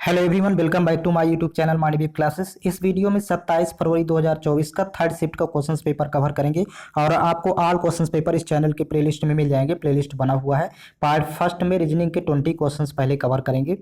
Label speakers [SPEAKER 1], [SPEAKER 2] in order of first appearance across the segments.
[SPEAKER 1] Hello everyone, welcome back to my YouTube channel Mandvi classes. इस वीडियो में 27 फरवरी 2024 का थर्ड शिफ्ट का क्वेश्चंस पेपर कवर करेंगे और आपको ऑल क्वेश्चंस पेपर इस चैनल के प्लेलिस्ट में मिल जाएंगे। प्लेलिस्ट बना हुआ है। पार्ट फर्स्ट में रीजनिंग के 20 क्वेश्चंस पहले कवर करेंगे।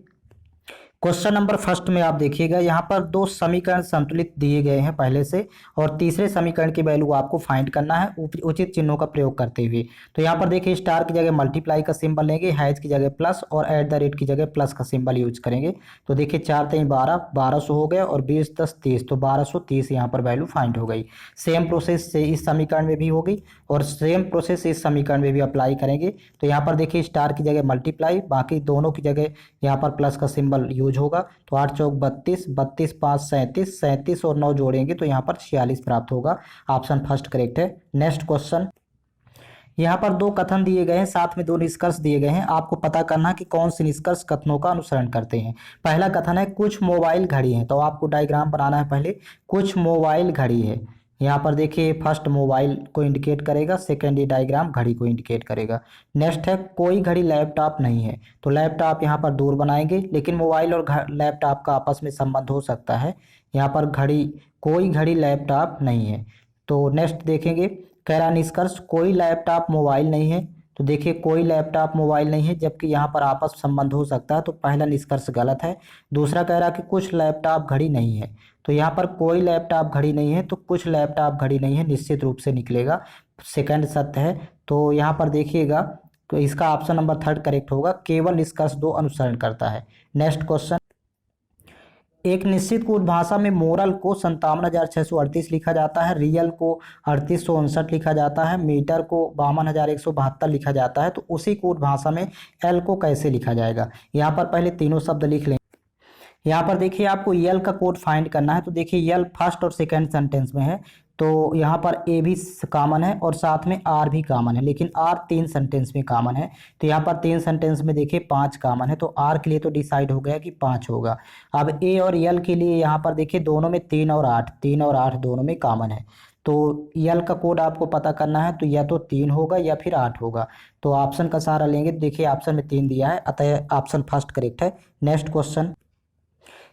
[SPEAKER 1] क्वेश्चन नंबर फर्स्ट में आप देखिएगा, यहाँ पर दो समीकरण संतुलित दिए गए हैं पहले से, और तीसरे समीकरण की वैल्यू आपको फाइंड करना है उचित चिन्हों का प्रयोग करते हुए। तो यहाँ पर देखिए, स्टार की जगह मल्टीप्लाई का सिंबल लेंगे, हैज की जगह प्लस और एट द रेट की जगह प्लस का सिंबल यूज करेंगे। तो देखिए 4 3 12, 1200 हो गया, और 20 10 30, तो 1230 यहाँ पर वैल्यू फाइंड हो गई। सेम प्रोसेस से इस समीकरण में भी हो गई और सेम प्रोसेस इस समीकरण में भी अप्लाई करेंगे। तो यहाँ पर देखिए, स्टार की जगह मल्टीप्लाई, बाकी दोनों की जगह यहाँ पर प्लस का सिंबल यूज होगा। तो 8 चौक 32, 32 5 37, 37 और 9 जोड़ेंगे तो यहाँ पर 46 प्राप्त होगा। ऑप्शन फर्स्ट करेक्ट है। नेक्स्ट क्वेश्चन, यहाँ पर दो कथन दिए गए हैं, साथ में दो निष्कर्ष दिए गए हैं। आपको पता करना है कि कौन से निष्कर्ष कथनों का अनुसरण करते हैं। पहला कथन है कुछ मोबाइल घड़ी है, तो आपको डायग्राम बनाना है पहले। कुछ मोबाइल घड़ी है, यहाँ पर देखिए फर्स्ट मोबाइल को इंडिकेट करेगा, सेकेंड ये डायग्राम घड़ी को इंडिकेट करेगा। नेक्स्ट है कोई घड़ी लैपटॉप नहीं है, तो लैपटॉप यहाँ पर दूर बनाएंगे, लेकिन मोबाइल और लैपटॉप का आपस में संबंध हो सकता है। यहाँ पर घड़ी, कोई घड़ी लैपटॉप नहीं है। तो नेक्स्ट देखेंगे, कह रहा निष्कर्ष कोई लैपटॉप मोबाइल नहीं है। तो देखिए कोई लैपटॉप मोबाइल नहीं है, जबकि यहाँ पर आपस संबंध हो सकता है, तो पहला निष्कर्ष गलत है। दूसरा कह रहा कि कुछ लैपटॉप घड़ी नहीं है, तो यहाँ पर कोई लैपटॉप घड़ी नहीं है, तो कुछ लैपटॉप घड़ी नहीं है निश्चित रूप से निकलेगा, सेकंड सत्य है। तो यहाँ पर देखिएगा, तो इसका ऑप्शन नंबर थर्ड करेक्ट होगा, केवल निष्कर्ष दो अनुसरण करता है। नेक्स्ट क्वेश्चन, एक निश्चित कूट भाषा में मोरल को 57,638 लिखा जाता है, रियल को 3859 लिखा जाता है, मीटर को 52,172 लिखा जाता है। तो उसी कूट भाषा में एल को कैसे लिखा जाएगा? यहाँ पर पहले तीनों शब्द लिख लें। यहाँ पर देखिए आपको यल का कोड फाइंड करना है। तो देखिए यल फर्स्ट और सेकंड सेंटेंस में है, तो यहाँ पर ए भी कॉमन है और साथ में आर भी कॉमन है, लेकिन आर 3 सेंटेंस में कॉमन है। तो यहाँ पर 3 सेंटेंस में देखिए 5 कॉमन है, तो आर के लिए तो डिसाइड हो गया कि 5 होगा। अब ए और यल के लिए यहाँ पर देखिए दोनों में 3 और 8, 3 और 8 दोनों में कॉमन है। तो यल का कोड आपको पता करना है, तो या तो 3 होगा या फिर 8 होगा। तो ऑप्शन का सहारा लेंगे, देखिए ऑप्शन में 3 दिया है, अतः ऑप्शन फर्स्ट करेक्ट है। नेक्स्ट क्वेश्चन,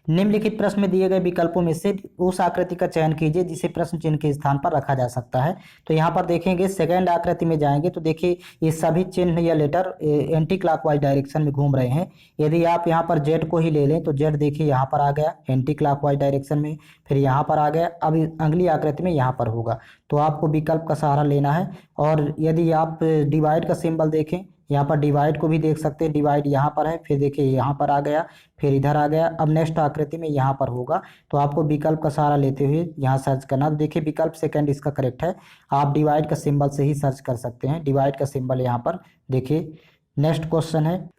[SPEAKER 1] निम्नलिखित प्रश्न में दिए गए विकल्पों में से उस आकृति का चयन कीजिए जिसे प्रश्न चिन्ह के स्थान पर रखा जा सकता है। तो यहाँ पर देखेंगे, सेकंड आकृति में जाएंगे तो देखिए ये सभी चिन्ह या लेटर एंटी क्लॉकवाइज डायरेक्शन में घूम रहे हैं। यदि आप यहाँ पर जेड को ही ले लें तो जेड देखिए यहाँ पर आ गया एंटी क्लॉकवाइज डायरेक्शन में, फिर यहाँ पर आ गया, अब अगली आकृति में यहाँ पर होगा। तो आपको विकल्प का सहारा लेना है। और यदि आप डिवाइड का सिंबल देखें, यहाँ पर डिवाइड को भी देख सकते हैं, डिवाइड यहाँ पर है, फिर देखिए यहाँ पर आ गया, फिर इधर आ गया, अब नेक्स्ट आकृति में यहाँ पर होगा। तो आपको विकल्प का सहारा लेते हुए यहाँ सर्च करना। तो देखिए विकल्प सेकंड इसका करेक्ट है। आप डिवाइड का सिंबल से ही सर्च कर सकते हैं, डिवाइड का सिंबल यहाँ पर देखिए। नेक्स्ट क्वेश्चन है,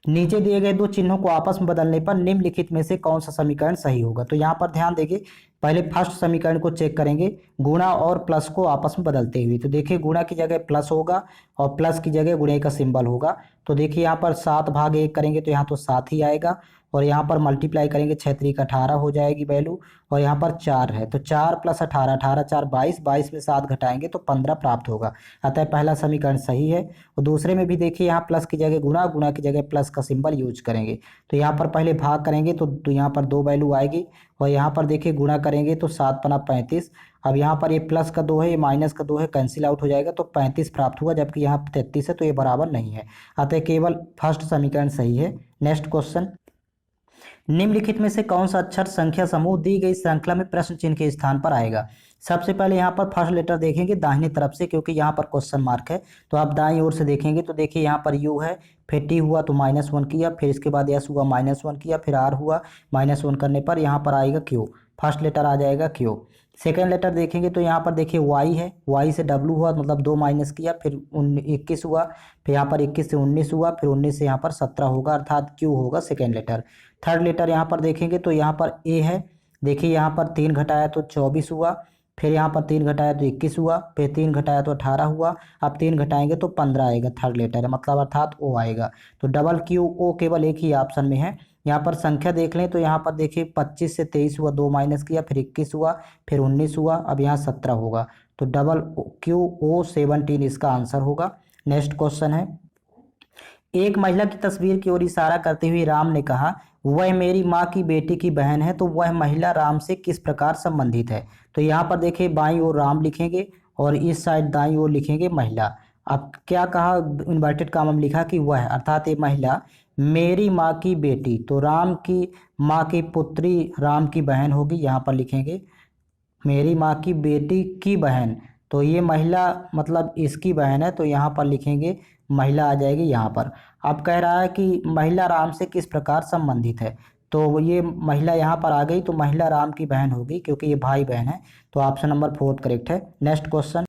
[SPEAKER 1] नीचे दिए गए दो चिन्हों को आपस में बदलने पर निम्नलिखित में से कौन सा समीकरण सही होगा? तो यहाँ पर ध्यान देंगे, पहले फर्स्ट समीकरण को चेक करेंगे, गुणा और प्लस को आपस में बदलते हुए। तो देखिए गुणा की जगह प्लस होगा और प्लस की जगह गुणे का सिंबल होगा। तो देखिए यहाँ पर 7/1 करेंगे तो यहाँ तो 7 ही आएगा, और यहाँ पर मल्टीप्लाई करेंगे 6 3 18 हो जाएगी वैल्यू, और यहाँ पर 4 है तो 4 + 18, 18 4 22, 22 में 7 घटाएंगे तो 15 प्राप्त होगा। अतः पहला समीकरण सही है। और दूसरे में भी देखिए यहाँ प्लस की जगह गुणा, गुणा की जगह प्लस का सिंबल यूज करेंगे। तो यहाँ पर पहले भाग करेंगे तो यहाँ पर 2 वैल्यू आएगी, और यहाँ पर देखिए गुणा करेंगे तो 7 × 35। अब यहाँ पर ये प्लस का 2 है, ये माइनस का 2 है, कैंसिल आउट हो जाएगा तो 35 प्राप्त हुआ, जबकि यहाँ 33 है, तो ये बराबर नहीं है। अतः केवल फर्स्ट समीकरण सही है। नेक्स्ट क्वेश्चन, निम्नलिखित में से कौन सा अक्षर संख्या समूह दी गई श्रृंखला में प्रश्न चिन्ह के स्थान पर आएगा? सबसे पहले यहाँ पर फर्स्ट लेटर देखेंगे दाहिने तरफ से, क्योंकि यहाँ पर क्वेश्चन मार्क है। तो आप दाईं ओर से देखेंगे तो देखिए यहाँ पर यू है, फिर टी हुआ तो -1 किया, फिर इसके बाद एस हुआ -1 किया, फिर आर हुआ -1 करने पर यहाँ पर आएगा क्यू, फर्स्ट लेटर आ जाएगा क्यू। सेकेंड लेटर देखेंगे तो यहाँ पर देखिए वाई है, वाई से डब्लू हुआ, मतलब 2 माइनस किया, फिर 21 हुआ, फिर यहाँ पर 21 से 19 हुआ, फिर 19 से यहाँ पर 17 होगा, अर्थात क्यू होगा सेकेंड लेटर। थर्ड लेटर यहाँ पर देखेंगे तो यहाँ पर ए है, देखिए यहाँ पर 3 घटाया तो 24 हुआ, फिर यहाँ पर 3 घटाया तो 21 हुआ, फिर 3 घटाया तो 18 हुआ, अब 3 घटाएंगे तो 15 आएगा, थर्ड लेटर है, मतलब अर्थात ओ आएगा। तो डबल क्यू ओ केवल एक ही ऑप्शन में है। यहाँ पर संख्या देख लें तो यहाँ पर देखिए 25 से 23 हुआ, 2 माइनस किया, फिर 21 हुआ, फिर 19 हुआ, अब यहाँ 17 होगा। तो डबल क्यू ओ 17 इसका आंसर होगा। नेक्स्ट क्वेश्चन है, एक महिला की तस्वीर की ओर इशारा करते हुए राम ने कहा, वह मेरी माँ की बेटी की बहन है, तो वह महिला राम से किस प्रकार संबंधित है। तो यहाँ पर देखिए बाईं ओर राम लिखेंगे और इस साइड दाईं ओर लिखेंगे महिला। अब क्या कहा, इन्वर्टेड कामा में लिखा कि वह अर्थात ये महिला मेरी माँ की बेटी, तो राम की माँ की पुत्री राम की बहन होगी, यहाँ पर लिखेंगे मेरी माँ की बेटी की बहन, तो ये महिला मतलब इसकी बहन है, तो यहाँ पर लिखेंगे महिला आ जाएगी यहाँ पर। अब कह रहा है कि महिला राम से किस प्रकार संबंधित है, तो ये महिला यहाँ पर आ गई, तो महिला राम की बहन होगी क्योंकि ये भाई बहन है, तो ऑप्शन नंबर 4 करेक्ट है। नेक्स्ट क्वेश्चन,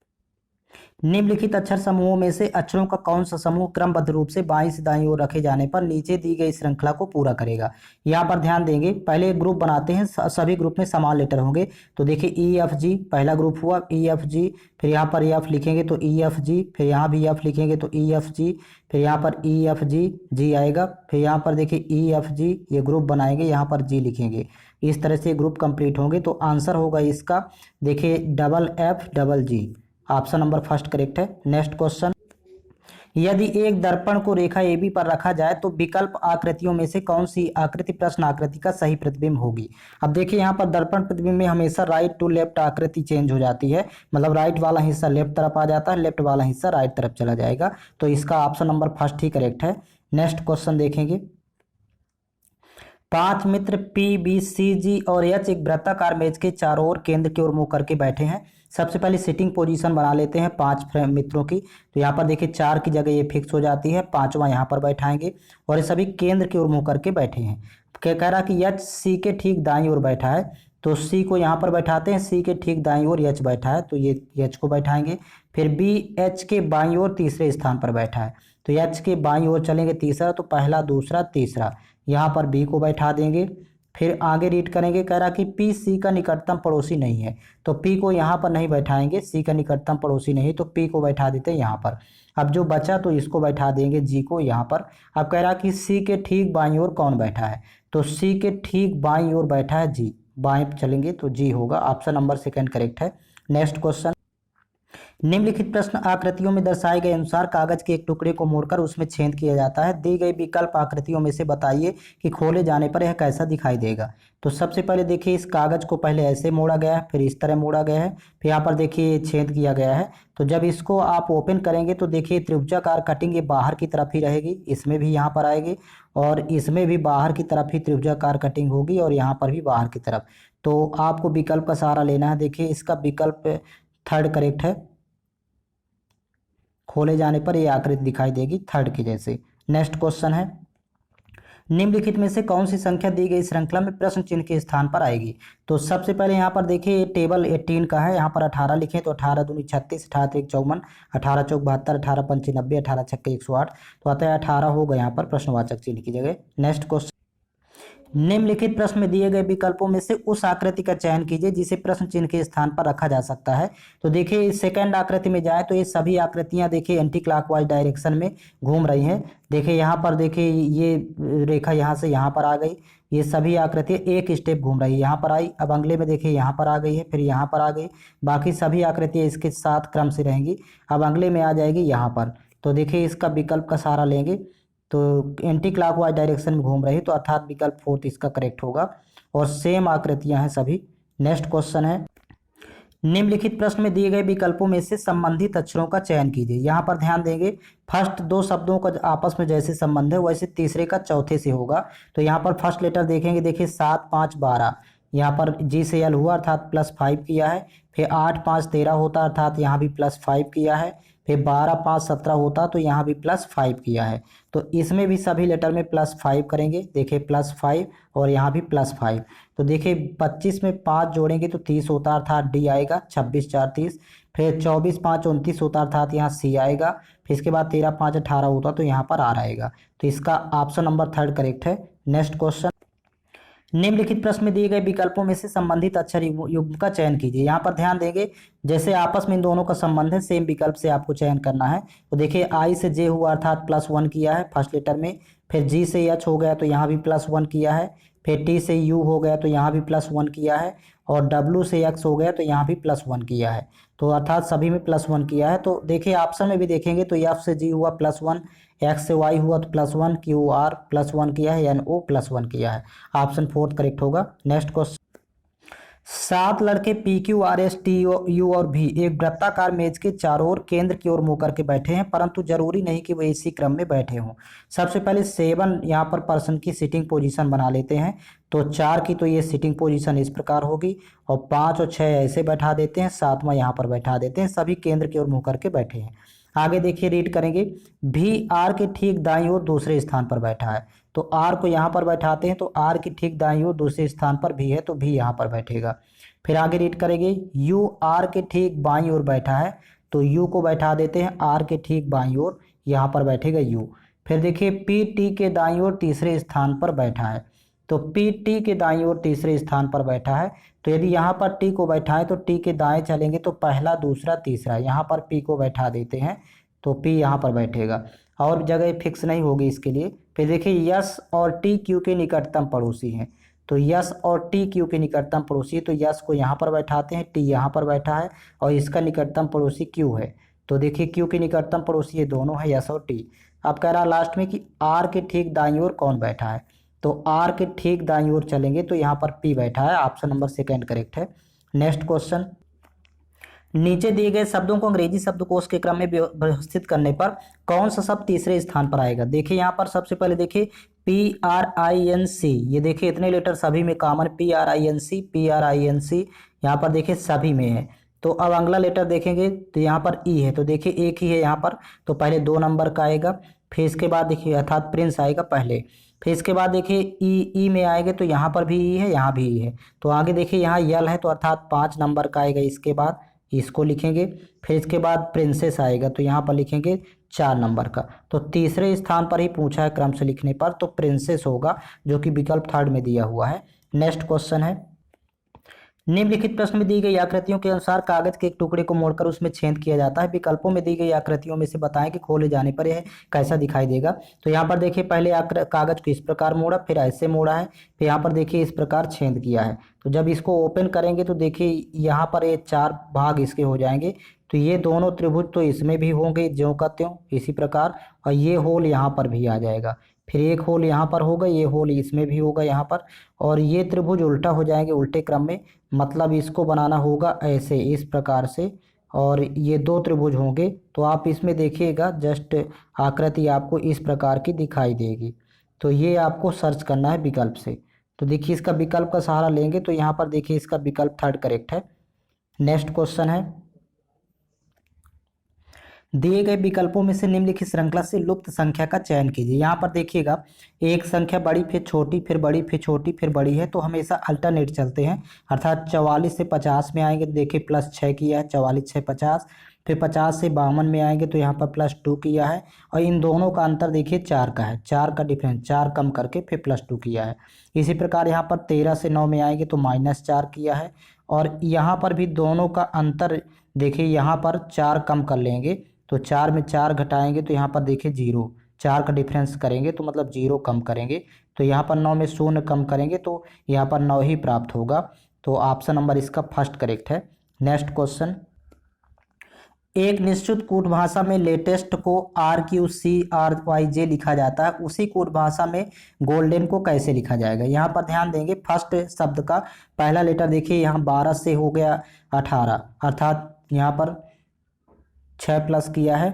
[SPEAKER 1] निम्नलिखित अक्षर समूहों में से अक्षरों का कौन सा समूह क्रमबद्ध रूप से बाईं से दाईं ओर रखे जाने पर नीचे दी गई श्रृंखला को पूरा करेगा। यहाँ पर ध्यान देंगे, पहले एक ग्रुप बनाते हैं, सभी ग्रुप में समान लेटर होंगे। तो देखिए ई एफ जी पहला ग्रुप हुआ, ई एफ जी, फिर यहाँ पर एफ लिखेंगे तो ई एफ जी, फिर यहाँ भी एफ लिखेंगे तो ई एफ जी, फिर यहाँ पर ई एफ जी जी आएगा, फिर यहाँ पर देखिए ई एफ जी, ये ग्रुप बनाएंगे, यहाँ पर जी लिखेंगे। इस तरह से ग्रुप कंप्लीट होंगे, तो आंसर होगा इसका देखिए डबल एफ डबल जी, ऑप्शन नंबर फर्स्ट करेक्ट है। नेक्स्ट क्वेश्चन, यदि एक दर्पण को रेखा AB पर रखा जाए तो विकल्प आकृतियों में से कौन सी आकृति प्रश्न आकृति का सही प्रतिबिंब होगी। अब देखिए यहाँ पर दर्पण प्रतिबिंब में हमेशा राइट टू लेफ्ट आकृति चेंज हो जाती है, मतलब राइट वाला हिस्सा लेफ्ट तरफ आ जाता है, लेफ्ट वाला हिस्सा राइट तरफ चला जाएगा, तो इसका ऑप्शन नंबर फर्स्ट ही करेक्ट है। नेक्स्ट क्वेश्चन देखेंगे, 5 मित्र PBCG और H एक वृत्ताकार मेज के चारों ओर केंद्र की ओर मुंह करके बैठे हैं। सबसे पहले सिटिंग पोजीशन बना लेते हैं 5 मित्रों की, तो यहाँ पर देखिए 4 की जगह ये फिक्स हो जाती है, 5वां यहाँ पर बैठाएंगे और ये सभी केंद्र की ओर मुंह करके बैठे हैं। क्या कह रहा कि H C के ठीक दाईं ओर बैठा है, तो C को यहाँ पर बैठाते हैं, C के ठीक दाईं ओर H बैठा है, तो ये H को बैठाएंगे। फिर B H के बाईं ओर तीसरे स्थान पर बैठा है, तो H के बाईं ओर चलेंगे तीसरा, तो पहला दूसरा तीसरा, यहाँ पर B को बैठा देंगे। फिर आगे रीड करेंगे, कह रहा कि P C का निकटतम पड़ोसी नहीं है, तो P को यहाँ पर नहीं बैठाएंगे, C का निकटतम पड़ोसी नहीं, तो P को बैठा देते हैं यहाँ पर। अब जो बचा तो इसको बैठा देंगे G को यहाँ पर। अब कह रहा कि C के ठीक बाईं ओर कौन बैठा है, तो C के ठीक बाईं ओर बैठा है G, बाएं चलेंगे तो G होगा, ऑप्शन नंबर सेकंड करेक्ट है। नेक्स्ट क्वेश्चन, निम्नलिखित प्रश्न आकृतियों में दर्शाए गए अनुसार कागज के एक टुकड़े को मोड़कर उसमें छेद किया जाता है। दी गई विकल्प आकृतियों में से बताइए कि खोले जाने पर यह कैसा दिखाई देगा। तो सबसे पहले देखिए इस कागज को पहले ऐसे मोड़ा गया है, फिर इस तरह मोड़ा गया है, फिर यहाँ पर देखिए छेद किया गया है। तो जब इसको आप ओपन करेंगे तो देखिए त्रिभुजाकार कटिंग ये बाहर की तरफ ही रहेगी, इसमें भी यहाँ पर आएगी और इसमें भी बाहर की तरफ ही त्रिभुजाकार कटिंग होगी और यहाँ पर भी बाहर की तरफ। तो आपको विकल्प का सहारा लेना है। देखिए इसका विकल्प थर्ड करेक्ट है, खोले जाने पर यह आकृति दिखाई देगी थर्ड के जैसे। नेक्स्ट क्वेश्चन है, निम्नलिखित में से कौन सी संख्या दी गई श्रृंखला में प्रश्न चिन्ह के स्थान पर आएगी। तो सबसे पहले यहाँ पर देखिए टेबल 18 का है, यहाँ पर 18 लिखें तो 18 दूनी 36, 18 तिक 54, 18 चौक 72, 18 पंचे 90, 18 छक्के 108, तो आता है 18 होगा यहाँ पर प्रश्नवाचक चिन्ह की जगह। नेक्स्ट क्वेश्चन, निम्नलिखित प्रश्न में दिए गए विकल्पों में से उस आकृति का चयन कीजिए जिसे प्रश्न चिन्ह के स्थान पर रखा जा सकता है। तो देखिए इस सेकंड आकृति में जाए तो ये सभी आकृतियां देखिए एंटी क्लॉकवाइज डायरेक्शन में घूम रही हैं। देखिए यहाँ पर देखिए ये रेखा यहाँ से यहाँ पर आ गई, ये सभी आकृतियां एक स्टेप घूम रही है, यहाँ पर आई, अब अगले में देखिए यहाँ पर आ गई है, फिर यहाँ पर आ गई, बाकी सभी आकृतियां इसके साथ क्रम से रहेंगी, अब अगले में आ जाएगी यहाँ पर। तो देखिए इसका विकल्प का सहारा लेंगे तो एंटी क्लॉकवाइज डायरेक्शन में घूम रही, तो अर्थात विकल्प फोर्थ इसका करेक्ट होगा और सेम आकृतियां हैं सभी। नेक्स्ट क्वेश्चन है, निम्नलिखित प्रश्न में दिए गए विकल्पों में से संबंधित अक्षरों का चयन कीजिए। यहाँ पर ध्यान देंगे फर्स्ट दो शब्दों का आपस में जैसे संबंध है वैसे तीसरे का चौथे से होगा। तो यहाँ पर फर्स्ट लेटर देखेंगे, देखिए 7 5 12, यहाँ पर जी से एल हुआ अर्थात +5 किया है, फिर 8 5 13 होता अर्थात यहाँ भी +5 किया है, फिर 12 5 17 होता तो यहाँ भी +5 किया है। तो इसमें भी सभी लेटर में +5 करेंगे, देखिए +5 और यहाँ भी +5। तो देखिए 25 में 5 जोड़ेंगे तो 30 होता अर्थात डी आएगा, 26 4 30, फिर 24 5 29 होता अर्थात यहाँ सी आएगा, फिर इसके बाद 13 5 18 होता तो यहाँ पर आर आएगा। तो इसका ऑप्शन नंबर थर्ड करेक्ट है। नेक्स्ट क्वेश्चन, निम्नलिखित प्रश्न में दिए गए विकल्पों में से संबंधित अक्षर युग्म का चयन कीजिए। यहाँ पर ध्यान देंगे जैसे आपस में इन दोनों का संबंध है सेम विकल्प से आपको चयन करना है। तो देखिए आई से जे हुआ अर्थात +1 किया है फर्स्ट लेटर में, फिर जी से एच हो गया तो यहाँ भी +1 किया है, फिर टी से यू हो गया तो यहाँ भी +1 किया है और डब्ल्यू से एक्स हो गया तो यहाँ भी +1 किया है। तो अर्थात सभी में +1 किया है। तो देखिए ऑप्शन में भी देखेंगे तो F से G हुआ +1, X से Y हुआ तो +1, QR +1 किया है, NO +1 किया है। ऑप्शन 4 करेक्ट होगा। नेक्स्ट क्वेश्चन, 7 लड़के PQRSTU और V एक वृत्ताकार मेज के चारों ओर केंद्र की ओर मुंह करके बैठे हैं, परंतु जरूरी नहीं कि वे इसी क्रम में बैठे हों। सबसे पहले 7 यहाँ पर पर्सन की सिटिंग पोजीशन बना लेते हैं। तो 4 की तो ये सिटिंग पोजीशन इस प्रकार होगी, और 5 और 6 ऐसे बैठा देते हैं, 7वां यहाँ पर बैठा देते हैं। सभी केंद्र की ओर मुंह करके बैठे हैं। आगे देखिए रीड करेंगे, भी आर के ठीक दाईं ओर दूसरे स्थान पर बैठा है। तो आर को यहाँ पर बैठाते हैं, तो आर की ठीक दाईं ओर दूसरे स्थान पर भी है, तो भी यहाँ पर बैठेगा। फिर आगे रीड करेंगे, यू आर के ठीक बाईं ओर बैठा है, तो यू को बैठा देते हैं आर के ठीक बाईं ओर, यहाँ पर बैठेगा यू। फिर देखिए पी टी के दाईं ओर तीसरे स्थान पर बैठा है, तो पी टी के दाईं ओर तीसरे स्थान पर बैठा है। तो यदि यहाँ पर टी को बैठाएं तो टी के दाएं चलेंगे तो पहला, दूसरा, तीसरा, यहाँ पर पी को बैठा देते हैं, तो पी यहाँ पर बैठेगा, और जगह फिक्स नहीं होगी इसके लिए। फिर देखिए यस और टी क्यू के निकटतम पड़ोसी हैं, तो यस और टी क्यू के निकटतम पड़ोसी, तो यस को यहाँ पर बैठाते हैं, टी यहाँ पर बैठा है, और इसका निकटतम पड़ोसी क्यू है। तो देखिए क्यू के निकटतम पड़ोसी ये दोनों है, यस और टी। अब कह रहा लास्ट में कि आर के ठीक दाईं ओर कौन बैठा है, तो आर के ठीक दाईं ओर चलेंगे तो यहाँ पर पी बैठा है। ऑप्शन नंबर 2 करेक्ट है। नेक्स्ट क्वेश्चन, नीचे दिए गए शब्दों को अंग्रेजी शब्दकोश के क्रम में व्यवस्थित करने पर कौन सा शब्द तीसरे स्थान पर आएगा। देखिए यहाँ पर सबसे पहले देखिए PRINC, ये देखिए इतने लेटर सभी में कॉमन, PRINC यहाँ पर देखिए सभी में है। तो अब अगला लेटर देखेंगे तो यहाँ पर ई है, तो देखिए एक ही है यहाँ पर, तो पहले 2 नंबर का आएगा। फिर इसके बाद देखिए अर्थात प्रिंस आएगा पहले। फिर इसके बाद देखिए ई में आएंगे तो यहाँ पर भी ई है, यहाँ भी ई है। तो आगे देखिए यहाँ यल है, तो अर्थात 5 नंबर का आएगा। इसके बाद इसको लिखेंगे। फिर इसके बाद प्रिंसेस आएगा, तो यहाँ पर लिखेंगे 4 नंबर का। तो तीसरे स्थान पर ही पूछा है क्रम से लिखने पर, तो प्रिंसेस होगा, जो कि विकल्प 3 में दिया हुआ है। नेक्स्ट क्वेश्चन है, निम्नलिखित प्रश्न में दी गई आकृतियों के अनुसार कागज के एक टुकड़े को मोड़कर उसमें छेद किया जाता है। विकल्पों में दी गई आकृतियों में से बताएं कि खोले जाने पर यह कैसा दिखाई देगा। तो यहाँ पर देखिए पहले कागज को इस प्रकार मोड़ा, फिर ऐसे मोड़ा है, फिर यहाँ पर देखिए इस प्रकार छेद किया है। तो जब इसको ओपन करेंगे तो देखिए यहाँ पर ये 4 भाग इसके हो जाएंगे। तो ये दोनों त्रिभुज तो इसमें भी होंगे ज्यों का त्यों इसी प्रकार, और ये होल यहाँ पर भी आ जाएगा। फिर एक होल यहाँ पर होगा, ये होल इसमें भी होगा यहाँ पर, और ये त्रिभुज उल्टा हो जाएंगे उल्टे क्रम में। मतलब इसको बनाना होगा ऐसे, इस प्रकार से, और ये 2 त्रिभुज होंगे। तो आप इसमें देखिएगा जस्ट आकृति आपको इस प्रकार की दिखाई देगी। तो ये आपको सर्च करना है विकल्प से। तो देखिए इसका विकल्प का सहारा लेंगे तो यहाँ पर देखिए इसका विकल्प 3 करेक्ट है। नेक्स्ट क्वेश्चन है, दिए गए विकल्पों में से निम्नलिखित श्रृंखला से लुप्त संख्या का चयन कीजिए। यहाँ पर देखिएगा एक संख्या बड़ी, फिर छोटी, फिर बड़ी, फिर छोटी, फिर बड़ी है, तो हमेशा अल्टरनेट चलते हैं। अर्थात 44 से 50 में आएंगे तो देखिए +6 किया है, 44 6 50। फिर 50 से 52 में आएंगे तो यहाँ पर +2 किया है, और इन दोनों का अंतर देखिए 4 का है, 4 का डिफरेंस, 4 कम करके फिर +2 किया है। इसी प्रकार यहाँ पर 13 से 9 में आएंगे तो -4 किया है, और यहाँ पर भी दोनों का अंतर देखिए यहाँ पर 4 कम कर लेंगे, तो 4 में 4 घटाएंगे तो यहाँ पर देखिए 0, 4 का डिफरेंस करेंगे तो मतलब 0 कम करेंगे, तो यहाँ पर 9 में 0 कम करेंगे तो यहाँ पर 9 ही प्राप्त होगा। तो ऑप्शन नंबर इसका फर्स्ट करेक्ट है। नेक्स्ट क्वेश्चन, एक निश्चित कूट भाषा में लेटेस्ट को RQCRYJ लिखा जाता है, उसी कूट भाषा में गोल्डन को कैसे लिखा जाएगा। यहाँ पर ध्यान देंगे फर्स्ट शब्द का पहला लेटर देखिए यहाँ 12 से हो गया 18, अर्थात यहाँ पर 6 प्लस किया है।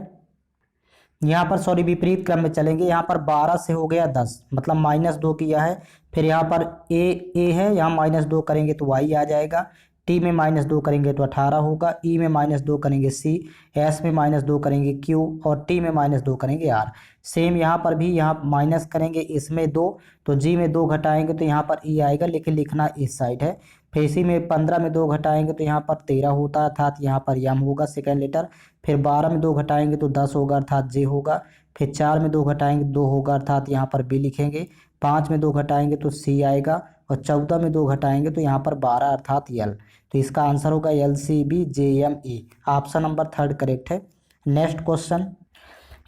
[SPEAKER 1] यहाँ पर सॉरी विपरीत क्रम में चलेंगे, यहाँ पर 12 से हो गया 10, मतलब -2 किया है। फिर यहाँ पर ए है, यहाँ -2 करेंगे तो Y आ जाएगा, टी में -2 करेंगे तो 18 होगा, ई में -2 करेंगे C, एस में -2 करेंगे Q, और टी में -2 करेंगे R। सेम यहाँ पर भी यहाँ माइनस करेंगे इसमें 2, तो जी में 2 घटाएंगे तो यहाँ पर ई आएगा, लेकिन लिखना इस साइड है। फिर इसी में 15 में 2 घटाएंगे तो यहाँ पर 13 होता है, अर्थात यहाँ पर यम होगा सेकेंड लेटर। फिर 12 में 2 घटाएंगे तो 10 होगा, अर्थात जे होगा। फिर 4 में 2 घटाएंगे 2 होगा, अर्थात यहाँ पर बी लिखेंगे। 5 में 2 घटाएंगे तो सी आएगा, और 14 में 2 घटाएंगे तो यहाँ पर 12, अर्थात यल। तो इसका आंसर होगा LCBJME। ऑप्शन नंबर 3 करेक्ट है। नेक्स्ट क्वेश्चन,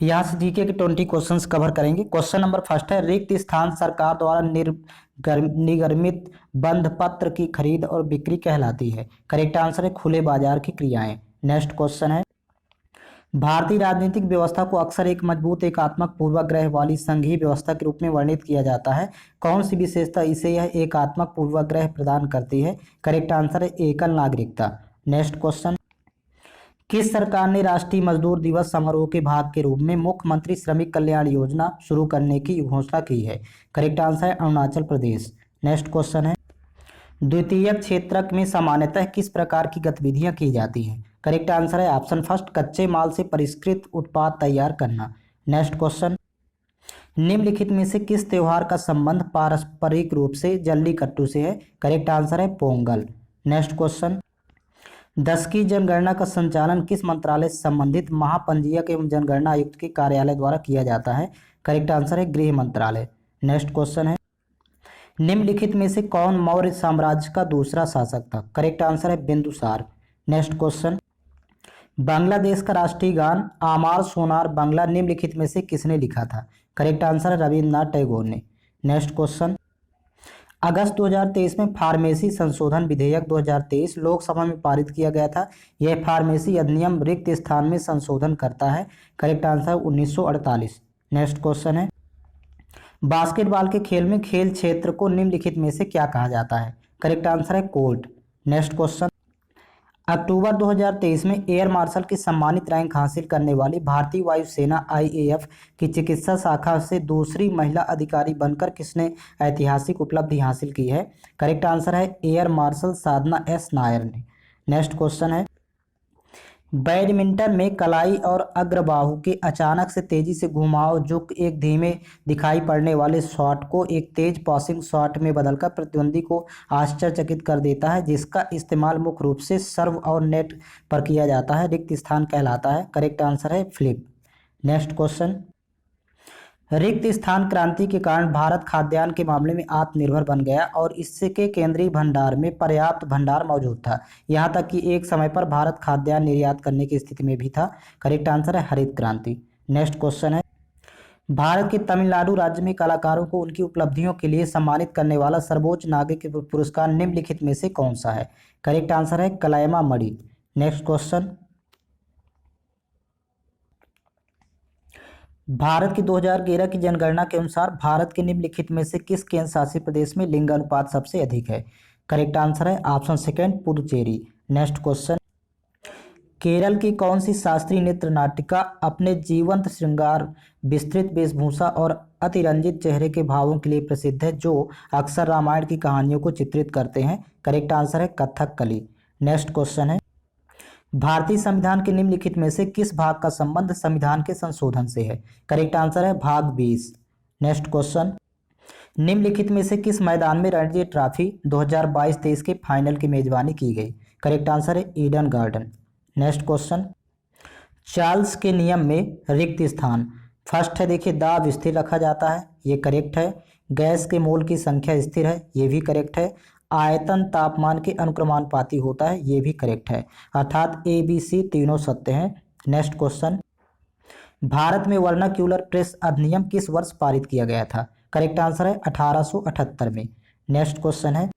[SPEAKER 1] यहाँ से जीके के 20 क्वेश्चंस कवर करेंगे। क्वेश्चन नंबर फर्स्ट है, रिक्त स्थान सरकार द्वारा निगमित बंध पत्र की खरीद और बिक्री कहलाती है। करेक्ट आंसर है खुले बाजार की क्रियाएं। नेक्स्ट क्वेश्चन है, भारतीय राजनीतिक व्यवस्था को अक्सर एक मजबूत एकात्मक पूर्वाग्रह वाली संघीय व्यवस्था के रूप में वर्णित किया जाता है। कौन सी विशेषता इसे यह एकात्मक पूर्वाग्रह प्रदान करती है? करेक्ट आंसर है एकल नागरिकता। नेक्स्ट क्वेश्चन, किस सरकार ने राष्ट्रीय मजदूर दिवस समारोह के भाग के रूप में मुख्यमंत्री श्रमिक कल्याण योजना शुरू करने की घोषणा की है? करेक्ट आंसर है अरुणाचल प्रदेश। नेक्स्ट क्वेश्चन है, द्वितीयक क्षेत्रक में सामान्यतः किस प्रकार की गतिविधियां की जाती हैं? करेक्ट आंसर है ऑप्शन फर्स्ट, कच्चे माल से परिष्कृत उत्पाद तैयार करना। नेक्स्ट क्वेश्चन, निम्नलिखित में से किस त्योहार का संबंध पारस्परिक रूप से जल्लीकट्टू से है? करेक्ट आंसर है पोंगल। नेक्स्ट क्वेश्चन, 10 की जनगणना का संचालन किस मंत्रालय से संबंधित महापंजीयक एवं जनगणना आयुक्त के कार्यालय द्वारा किया जाता है? करेक्ट आंसर है गृह मंत्रालय। नेक्स्ट क्वेश्चन है, निम्नलिखित में से कौन मौर्य साम्राज्य का दूसरा शासक था? करेक्ट आंसर है बिंदुसार। नेक्स्ट क्वेश्चन, बांग्लादेश का राष्ट्रीय गान आमार सोनार बांग्ला निम्नलिखित में से किसने लिखा था? करेक्ट आंसर है रविन्द्रनाथ टैगोर ने। नेक्स्ट क्वेश्चन, अगस्त 2023 में फार्मेसी संशोधन विधेयक 2023 लोकसभा में पारित किया गया था। यह फार्मेसी अधिनियम रिक्त स्थान में संशोधन करता है। Correct answer 1948। नेक्स्ट क्वेश्चन है, बास्केटबॉल के खेल में खेल क्षेत्र को निम्नलिखित में से क्या कहा जाता है? करेक्ट आंसर है कोर्ट। नेक्स्ट क्वेश्चन, अक्टूबर 2023 में एयर मार्शल की सम्मानित रैंक हासिल करने वाली भारतीय वायुसेना IAF की चिकित्सा शाखा से दूसरी महिला अधिकारी बनकर किसने ऐतिहासिक उपलब्धि हासिल की है? करेक्ट आंसर है एयर मार्शल साधना S नायर ने। नेक्स्ट क्वेश्चन है, बैडमिंटन में कलाई और अग्रबाहु के अचानक से तेजी से घुमाव जो एक धीमे दिखाई पड़ने वाले शॉट को एक तेज पासिंग शॉट में बदलकर प्रतिद्वंदी को आश्चर्यचकित कर देता है, जिसका इस्तेमाल मुख्य रूप से सर्व और नेट पर किया जाता है, रिक्त स्थान कहलाता है। करेक्ट आंसर है फ्लिप। नेक्स्ट क्वेश्चन, रिक्त स्थान क्रांति के कारण भारत खाद्यान्न के मामले में आत्मनिर्भर बन गया और इसके केंद्रीय भंडार में पर्याप्त भंडार मौजूद था। यहाँ तक कि एक समय पर भारत खाद्यान्न निर्यात करने की स्थिति में भी था। करेक्ट आंसर है हरित क्रांति। नेक्स्ट क्वेश्चन है, भारत के तमिलनाडु राज्य में कलाकारों को उनकी उपलब्धियों के लिए सम्मानित करने वाला सर्वोच्च नागरिक पुरस्कार निम्नलिखित में से कौन सा है? करेक्ट आंसर है कलाइमामणि। नेक्स्ट क्वेश्चन, भारत की 2011 की जनगणना के अनुसार भारत के निम्नलिखित में से किस केंद्र शासित प्रदेश में लिंग अनुपात सबसे अधिक है? करेक्ट आंसर है option second Puducherry. Next question, Kerala की कौन सी शास्त्रीय नृत्य नाटिका अपने जीवंत श्रृंगार, विस्तृत वेशभूषा और अतिरंजित चेहरे के भावों के लिए प्रसिद्ध है, जो अक्सर रामायण की कहानियों को चित्रित करते हैं? करेक्ट आंसर है कथकली। नेक्स्ट क्वेश्चन है, भारतीय संविधान के निम्नलिखित में से किस भाग का संबंध संविधान के संशोधन से है? करेक्ट आंसर है भाग 20। नेक्स्ट क्वेश्चन, निम्नलिखित में से किस मैदान में रणजी ट्रॉफी 2022-23 के फाइनल की मेजबानी की गई? करेक्ट आंसर है Eden garden. Next question, Charles के नियम में रिक्त स्थान फर्स्ट है, देखिए दाब स्थिर रखा जाता है, ये करेक्ट है। गैस के मोल की संख्या स्थिर है, ये भी करेक्ट है। आयतन तापमान के अनुक्रमानुपाती होता है, ये भी करेक्ट है। अर्थात ABC तीनों सत्य हैं। नेक्स्ट क्वेश्चन, भारत में वर्नाक्यूलर प्रेस अधिनियम किस वर्ष पारित किया गया था? करेक्ट आंसर है 1878 में। नेक्स्ट क्वेश्चन है,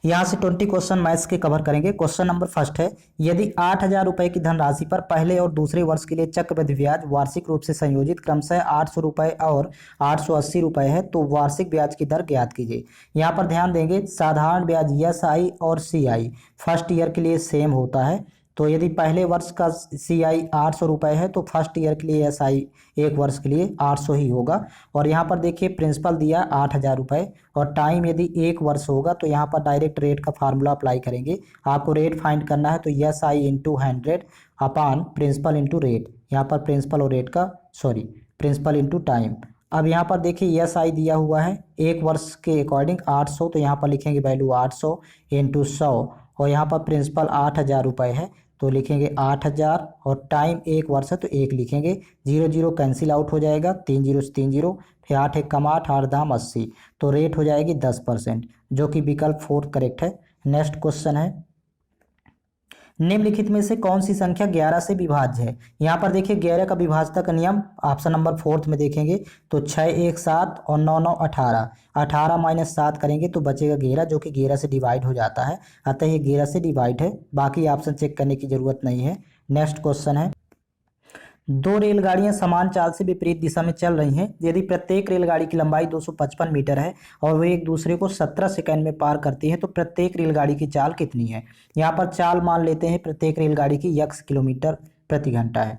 [SPEAKER 1] यहाँ से 20 क्वेश्चन मैथ्स के कवर करेंगे। क्वेश्चन नंबर फर्स्ट है, यदि 8,000 रुपये की धनराशि पर पहले और दूसरे वर्ष के लिए चक्रवृद्धि ब्याज वार्षिक रूप से संयोजित क्रमशः 800 रुपये और 880 रुपये है, तो वार्षिक ब्याज की दर ज्ञात कीजिए। यहाँ पर ध्यान देंगे, साधारण ब्याज SI और CI फर्स्ट ईयर के लिए सेम होता है, तो यदि पहले वर्ष का CI 800 रुपये है तो फर्स्ट ईयर के लिए SI एक वर्ष के लिए 800 ही होगा। और यहाँ पर देखिए प्रिंसिपल दिया 8,000 रुपये और टाइम यदि एक वर्ष होगा तो यहाँ पर डायरेक्ट रेट का फार्मूला अप्लाई करेंगे। आपको रेट फाइंड करना है तो SI इंटू 100 अपान प्रिंसिपल इंटू रेट, यहाँ पर प्रिंसिपल और रेट का प्रिंसिपल इंटू टाइम। अब यहाँ पर देखिए SI दिया हुआ है एक वर्ष के अकॉर्डिंग 800, तो यहाँ पर लिखेंगे वैल्यू 800 इंटू 100 और यहाँ पर प्रिंसिपल 8,000 रुपये है तो लिखेंगे 8,000 और टाइम एक वर्ष है तो एक लिखेंगे। 0 0 कैंसिल आउट हो जाएगा, 3 0 से 3 0, फिर 8 1 कम 8, 8 दाम 80, तो रेट हो जाएगी 10%, जो कि विकल्प 4 करेक्ट है। नेक्स्ट क्वेश्चन है, निम्नलिखित में से कौन सी संख्या 11 से विभाज्य है? यहाँ पर देखिए 11 का विभाज्यता का नियम ऑप्शन नंबर 4 में देखेंगे तो 6 1 7 और 9 9 18, 18 माइनस 7 करेंगे तो बचेगा 11, जो कि 11 से डिवाइड हो जाता है, अतः ये 11 से डिवाइड है। बाकी ऑप्शन चेक करने की जरूरत नहीं है। नेक्स्ट क्वेश्चन है, दो रेलगाड़ियां समान चाल से विपरीत दिशा में चल रही हैं। यदि प्रत्येक रेलगाड़ी की लंबाई 255 मीटर है और वे एक दूसरे को 17 सेकंड में पार करती हैं तो प्रत्येक रेलगाड़ी की चाल कितनी है। यहाँ पर चाल मान लेते हैं प्रत्येक रेलगाड़ी की x किलोमीटर प्रति घंटा है,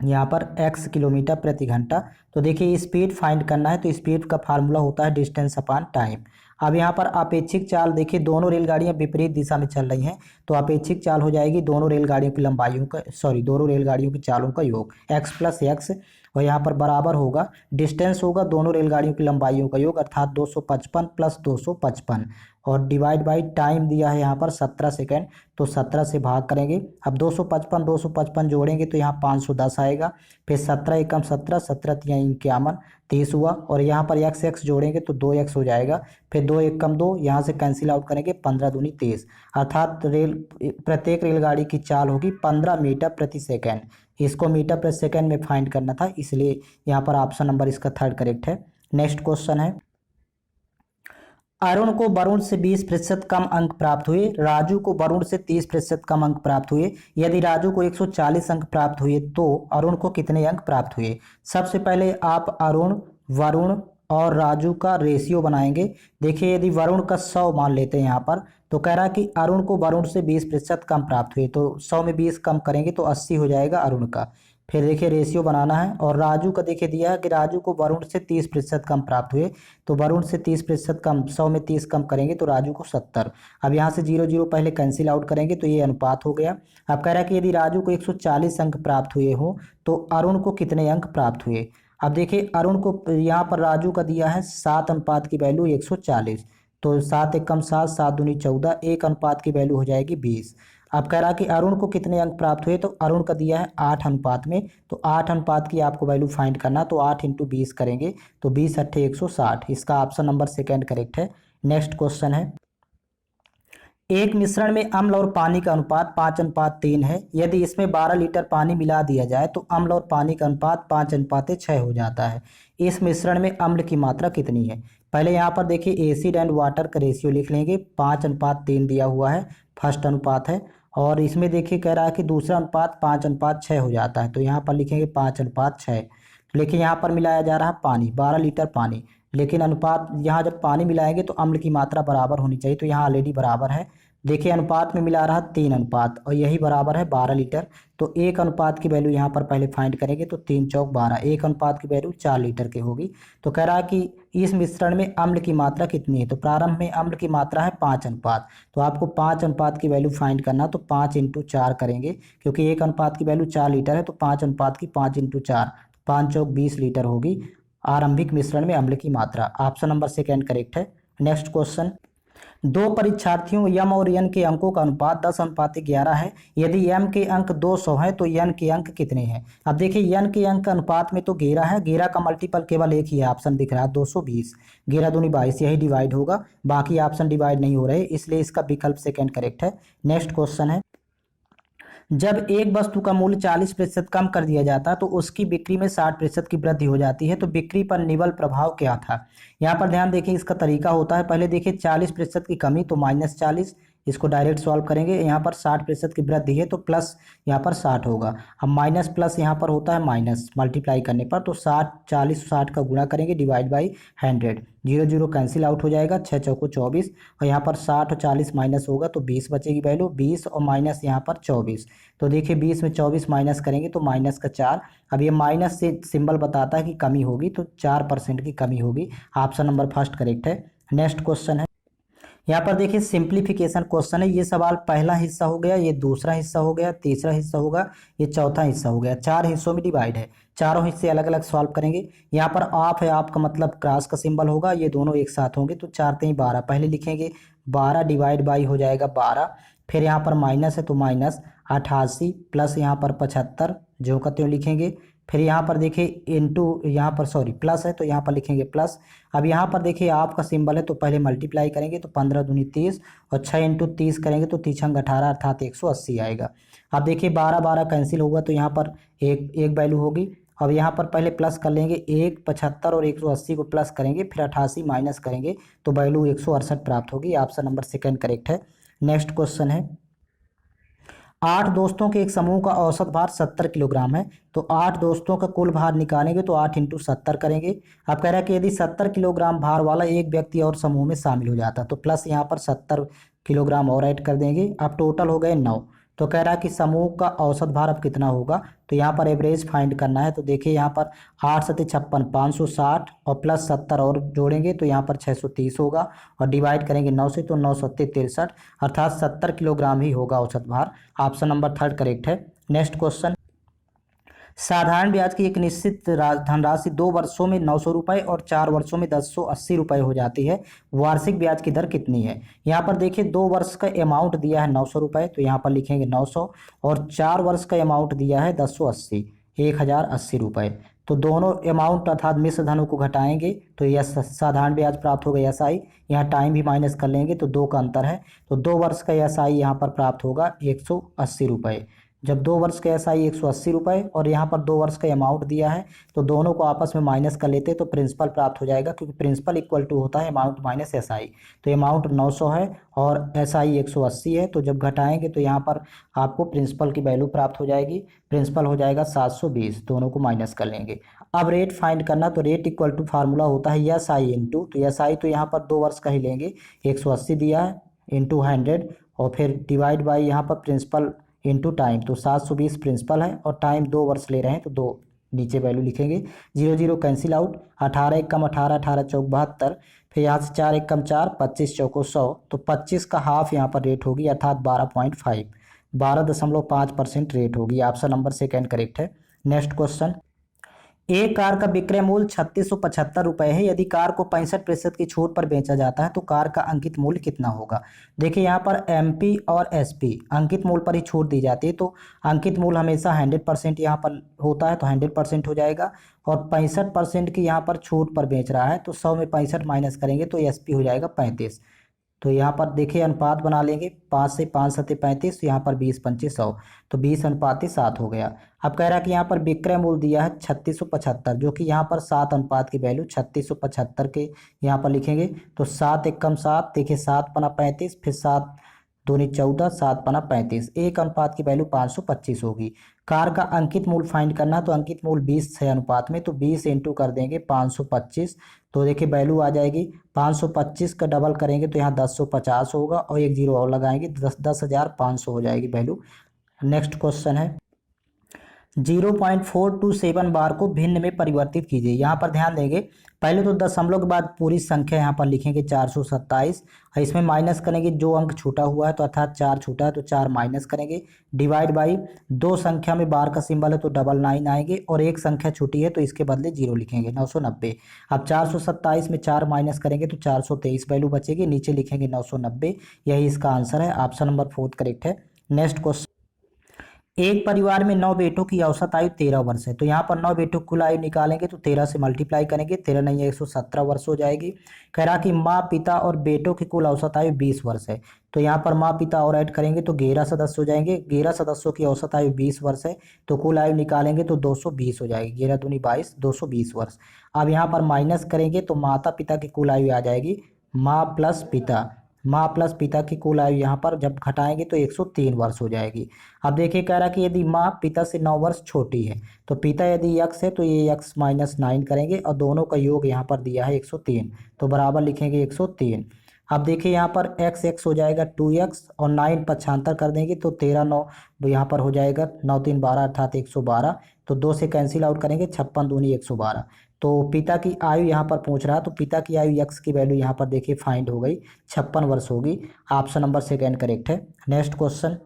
[SPEAKER 1] यहाँ पर x किलोमीटर प्रति घंटा। तो देखिए स्पीड फाइंड करना है, तो स्पीड का फार्मूला होता है डिस्टेंस अपॉन टाइम। अब यहाँ पर अपेक्षिक चाल देखिए, दोनों रेलगाड़ियाँ विपरीत दिशा में चल रही हैं तो अपेक्षिक चाल हो जाएगी दोनों रेलगाड़ियों की लंबाइयों का दोनों रेलगाड़ियों की चालों का योग x प्लस एक्स, और यहाँ पर बराबर होगा डिस्टेंस होगा दोनों रेलगाड़ियों की लंबाइयों का योग अर्थात 255 प्लस 255 और डिवाइड बाई टाइम दिया है यहाँ पर 17 सेकेंड, तो 17 से भाग करेंगे। अब 255 जोड़ेंगे तो यहाँ 510 आएगा, फिर 17 एकम 17, 17 तियां 51, 30 हुआ, और यहाँ पर x जोड़ेंगे तो 2x हो जाएगा, फिर 2 एकम 2, यहाँ से कैंसिल आउट करेंगे 15 दूनी 23, अर्थात प्रत्येक रेलगाड़ी की चाल होगी 15 मीटर प्रति सेकेंड। इसको मीटर प्रति सेकेंड में फाइंड करना था, इसलिए यहाँ पर ऑप्शन नंबर इसका थर्ड करेक्ट है। नेक्स्ट क्वेश्चन है, अरुण को वरुण से 20% कम अंक प्राप्त हुए, राजू को वरुण से 30% कम अंक प्राप्त हुए। यदि राजू को 140 अंक प्राप्त हुए तो अरुण को कितने अंक प्राप्त हुए। सबसे पहले आप अरुण, वरुण और राजू का रेशियो बनाएंगे। देखिए यदि वरुण का 100 मान लेते हैं यहाँ पर, तो कह रहा है कि अरुण को वरुण से 20% कम प्राप्त हुए, तो 100 में 20 कम करेंगे तो 80 हो जाएगा अरुण का। फिर देखिए रेशियो बनाना है, और राजू का देखिए दिया है कि राजू को वरुण से 30% कम प्राप्त हुए, तो वरुण से 30% कम, 100 में 30 कम करेंगे तो राजू को 70। अब यहाँ से 0 0 पहले कैंसिल आउट करेंगे तो ये अनुपात हो गया। अब कह रहा है कि यदि राजू को 140 अंक प्राप्त हुए हो तो अरुण को कितने अंक प्राप्त हुए। अब देखिए अरुण को यहाँ पर राजू का दिया है 7 अनुपात की वैल्यू 140, तो 7 एकम 7, 7 दूनी 14, 1 अनुपात की वैल्यू हो जाएगी 20। अब कह रहा कि अरुण को कितने अंक प्राप्त हुए, तो अरुण का दिया है 8 अनुपात में, तो 8 अनुपात की आपको वैल्यू फाइंड करना, तो 8 इंटू 20 करेंगे तो 20 अट्ठे 160, इसका ऑप्शन नंबर सेकेंड करेक्ट है। नेक्स्ट क्वेश्चन है, एक मिश्रण में अम्ल और पानी का अनुपात 5:3 है। यदि इसमें 12 लीटर पानी मिला दिया जाए तो अम्ल और पानी का अनुपात 5:6 हो जाता है। इस मिश्रण में अम्ल की मात्रा कितनी है। पहले यहाँ पर देखिए एसिड एंड वाटर का रेशियो लिख लेंगे, 5:3 दिया हुआ है, फर्स्ट अनुपात है, और इसमें देखिए कह रहा है कि दूसरा अनुपात 5:6 हो जाता है, तो यहाँ पर लिखेंगे 5:6। लेकिन यहाँ पर मिलाया जा रहा है पानी, 12 लीटर पानी, लेकिन अनुपात यहाँ जब पानी मिलाएंगे तो अम्ल की मात्रा बराबर होनी चाहिए, तो यहाँ ऑलरेडी बराबर है। देखिए अनुपात में मिला रहा 3 अनुपात, और यही बराबर है 12 लीटर, तो 1 अनुपात की वैल्यू यहाँ पर पहले फाइंड करेंगे, तो 3 चौक 12, 1 अनुपात की वैल्यू 4 लीटर की होगी। तो कह रहा है कि इस मिश्रण में अम्ल की मात्रा कितनी है, तो प्रारंभ में अम्ल की मात्रा है 5 अनुपात, तो आपको 5 अनुपात की वैल्यू फाइंड करना, तो 5 इंटू 4 करेंगे, क्योंकि 1 अनुपात की वैल्यू 4 लीटर है, तो 5 अनुपात की 5 इंटू 4, 5 चौक 20 लीटर होगी आरंभिक मिश्रण में अम्ल की मात्रा। ऑप्शन नंबर सेकेंड करेक्ट है। नेक्स्ट क्वेश्चन, दो परीक्षार्थियों यम और एन के अंकों का अनुपात 10:11 है। यदि एम के अंक 200 है तो एन के अंक कितने हैं। अब देखिए एन के अंक अनुपात में तो 11 है, 11 का मल्टीपल केवल एक ही है, ऑप्शन दिख रहा है 220, 11 दूनी 22, यही डिवाइड होगा, बाकी ऑप्शन डिवाइड नहीं हो रहे, इसलिए इसका विकल्प सेकेंड करेक्ट है। नेक्स्ट क्वेश्चन है, जब एक वस्तु का मूल्य 40% कम कर दिया जाता है तो उसकी बिक्री में 60% की वृद्धि हो जाती है, तो बिक्री पर निवल प्रभाव क्या था। यहाँ पर ध्यान देखिए इसका तरीका होता है, पहले देखिए 40% की कमी तो -40, इसको डायरेक्ट सॉल्व करेंगे, यहाँ पर 60% की वृद्धि है तो प्लस यहाँ पर 60 होगा, अब माइनस प्लस यहाँ पर होता है माइनस, मल्टीप्लाई करने पर तो 60 40 60 का गुणा करेंगे डिवाइड बाई 100, 0 0 कैंसिल आउट हो जाएगा, 6 चौको 24, और यहाँ पर 60 और 40 माइनस होगा तो 20 बचेगी वैल्यू, 20 और माइनस यहाँ पर 24, तो देखिए 20 में 24 माइनस करेंगे तो माइनस का 4, अब ये माइनस से सिंबल बताता है कि कमी होगी, तो 4% की कमी होगी, ऑप्शन नंबर फर्स्ट करेक्ट है। नेक्स्ट क्वेश्चन है, यहाँ पर देखिए सिंप्लीफिकेशन क्वेश्चन है, ये सवाल पहला हिस्सा हो गया, ये दूसरा हिस्सा हो गया, तीसरा हिस्सा होगा, ये चौथा हिस्सा हो गया, 4 हिस्सों में डिवाइड है, चारों हिस्से अलग अलग सॉल्व करेंगे। यहाँ पर ऑफ है, ऑफ का मतलब क्रॉस का सिंबल होगा, ये दोनों एक साथ होंगे तो 4 3 12, पहले लिखेंगे 12 डिवाइड बाई हो जाएगा 12, फिर यहाँ पर माइनस है तो माइनस 88 प्लस यहाँ पर 75 जो का त्यों लिखेंगे, फिर यहाँ पर देखिए इंटू यहाँ पर प्लस है तो यहाँ पर लिखेंगे प्लस। अब यहाँ पर देखिए आपका सिंबल है तो पहले मल्टीप्लाई करेंगे तो 15 दूनी 30 और 6 इंटू 30 करेंगे तो 3 छंग 18 अर्थात 180 आएगा। अब देखिए 12 12 कैंसिल होगा तो यहाँ पर एक वैल्यू होगी। अब यहाँ पर पहले प्लस कर लेंगे, 1 75 और 180 को प्लस करेंगे, फिर 88 माइनस करेंगे तो वैल्यू 168 प्राप्त होगी। ऑप्शन नंबर सेकेंड करेक्ट है। नेक्स्ट क्वेश्चन है, 8 दोस्तों के एक समूह का औसत भार 70 किलोग्राम है। तो 8 दोस्तों का कुल भार निकालेंगे तो 8 इंटू 70 करेंगे। अब कह रहा है कि यदि 70 किलोग्राम भार वाला एक व्यक्ति और समूह में शामिल हो जाता तो प्लस यहाँ पर 70 किलोग्राम और ऐड कर देंगे। अब टोटल हो गए 9। तो कह रहा है कि समूह का औसत भार अब कितना होगा, तो यहाँ पर एवरेज फाइंड करना है। तो देखिए यहाँ पर 8 सत्ते 56, 560 और प्लस 70 और जोड़ेंगे तो यहाँ पर 630 होगा और डिवाइड करेंगे 9 से तो 9 सत्ते 63, अर्थात 70 किलोग्राम ही होगा औसत भार। ऑप्शन नंबर 3 करेक्ट है। नेक्स्ट क्वेश्चन, साधारण ब्याज की एक निश्चित धनराशि 2 वर्षों में 900 रुपये और 4 वर्षों में 1080 रुपये हो जाती है। वार्षिक ब्याज की दर कितनी है। यहाँ पर देखिए 2 वर्ष का अमाउंट दिया है 900 रुपये, तो यहाँ पर लिखेंगे 900 और 4 वर्ष का अमाउंट दिया है 1080, 1080 रुपये। तो दोनों अमाउंट अर्थात मिश्र धनों को घटाएंगे तो यह साधारण ब्याज प्राप्त होगा एसआई। यहाँ टाइम भी माइनस कर लेंगे तो 2 का अंतर है, तो 2 वर्ष का एसआई यहाँ पर प्राप्त होगा 180 रुपये। जब 2 वर्ष का एसआई 180 रुपये और यहाँ पर 2 वर्ष का अमाउंट दिया है तो दोनों को आपस में माइनस कर लेते तो प्रिंसिपल प्राप्त हो जाएगा, क्योंकि प्रिंसिपल इक्वल टू होता है अमाउंट माइनस एसआई। तो अमाउंट 900 है और एसआई 180 है, तो जब घटाएंगे तो यहाँ पर आपको प्रिंसिपल की वैल्यू प्राप्त हो जाएगी। प्रिंसिपल हो जाएगा 720, दोनों को माइनस कर लेंगे। अब रेट फाइंड करना, तो रेट इक्वल टू फार्मूला होता है एस आई इंटू, तो एस आई तो यहाँ पर 2 वर्ष का ही लेंगे, 180 दिया है इंटू 100 और फिर डिवाइड बाई यहाँ पर प्रिंसिपल इंटू टाइम। तो 720 प्रिंसिपल है और टाइम 2 वर्ष ले रहे हैं तो 2 नीचे वैल्यू लिखेंगे। 0 0 कैंसिल आउट, 18 एक कम 18, 18 चौक 72, फिर यहाँ से 4 एक कम 4, 25 चौको 100, तो 25 का हाफ यहाँ पर रेट होगी अर्थात 12.5, 12.5% रेट होगी। ऑप्शन नंबर सेकेंड करेक्ट है। नेक्स्ट क्वेश्चन, एक कार का विक्रय मूल्य 3675 रुपये है। यदि कार को 65% की छूट पर बेचा जाता है तो कार का अंकित मूल्य कितना होगा। देखिए यहाँ पर एमपी और एसपी अंकित मूल्य पर ही छूट दी जाती है, तो अंकित मूल्य हमेशा 100% यहाँ पर होता है तो 100% हो जाएगा। और 65% की यहाँ पर छूट पर बेच रहा है तो 100 में 65 माइनस करेंगे तो एसपी हो जाएगा 35। तो यहाँ पर देखिए अनुपात बना लेंगे, 5 से 5 सत्ते 35, यहाँ पर 20 25 100, तो 20 अनुपात 7 हो गया। अब कह रहा है कि यहाँ पर विक्रय मूल्य दिया है 3675, जो कि यहाँ पर 7 अनुपात की वैल्यू 3675 के यहाँ पर लिखेंगे। तो 7 एक कम 7, देखिए 7 पना 35, फिर 7 दूनी 14, 7 पना 35, एक अनुपात की वैल्यू 525 होगी। कार का अंकित मूल्य फाइंड करना, तो अंकित मूल्य 20 है अनुपात में, तो 20 इंटू कर देंगे 525, तो देखिए वैल्यू आ जाएगी 525 का डबल करेंगे तो यहाँ 1050 होगा और एक जीरो और लगाएंगे 10,500 हो जाएगी वैल्यू। नेक्स्ट क्वेश्चन है, 0.427 बार को भिन्न में परिवर्तित कीजिए। यहाँ पर ध्यान देंगे, पहले तो दशमलव के बाद पूरी संख्या यहाँ पर लिखेंगे 427, इसमें माइनस करेंगे जो अंक छूटा हुआ है, तो अर्थात 4 छूटा है तो 4 माइनस करेंगे, डिवाइड बाई 2 संख्या में बार का सिंबल है तो 99 आएंगे और एक संख्या छूटी है तो इसके बदले 0 लिखेंगे 990। अब 427 में 4 माइनस करेंगे तो 423 वैल्यू बचेगी, नीचे लिखेंगे 990। यही इसका आंसर है। ऑप्शन नंबर 4 करेक्ट है। नेक्स्ट क्वेश्चन, एक परिवार में 9 बेटों की औसत आयु 13 वर्ष है। तो यहाँ पर 9 बेटों की कुल आयु निकालेंगे तो 13 से मल्टीप्लाई करेंगे, 13 नहीं है 117 वर्ष हो जाएगी। कह रहा कि माँ पिता और बेटों की कुल औसत आयु 20 वर्ष है। तो यहाँ पर माँ पिता और ऐड करेंगे तो 11 सदस्य हो जाएंगे। 11 सदस्यों की औसत आयु 20 वर्ष है, तो कुल आयु निकालेंगे तो 220 हो जाएगी। 11 दूनी 22, 220 वर्ष। अब यहाँ पर माइनस करेंगे तो माता पिता की कुल आयु आ जाएगी, माँ प्लस पिता की कुल आयु यहाँ पर जब घटाएंगे तो 103 वर्ष हो जाएगी। अब देखिए कह रहा कि यदि माँ पिता से 9 वर्ष छोटी है तो पिता यदि x है तो ये x माइनस 9 करेंगे और दोनों का योग यहाँ पर दिया है 103, तो बराबर लिखेंगे 103। अब देखिए यहाँ पर x हो जाएगा 2x और 9 पक्षांतर कर देंगे तो 13 9 यहाँ पर हो जाएगा 9 3 12 अर्थात 112, तो 2 से कैंसिल आउट करेंगे 56 दूनी 112। तो पिता की आयु यहाँ पर पूछ रहा है, तो पिता की आयु x की वैल्यू यहाँ पर देखिए फाइंड हो गई, 56 वर्ष होगी। ऑप्शन नंबर सेकेंड करेक्ट है। नेक्स्ट क्वेश्चन,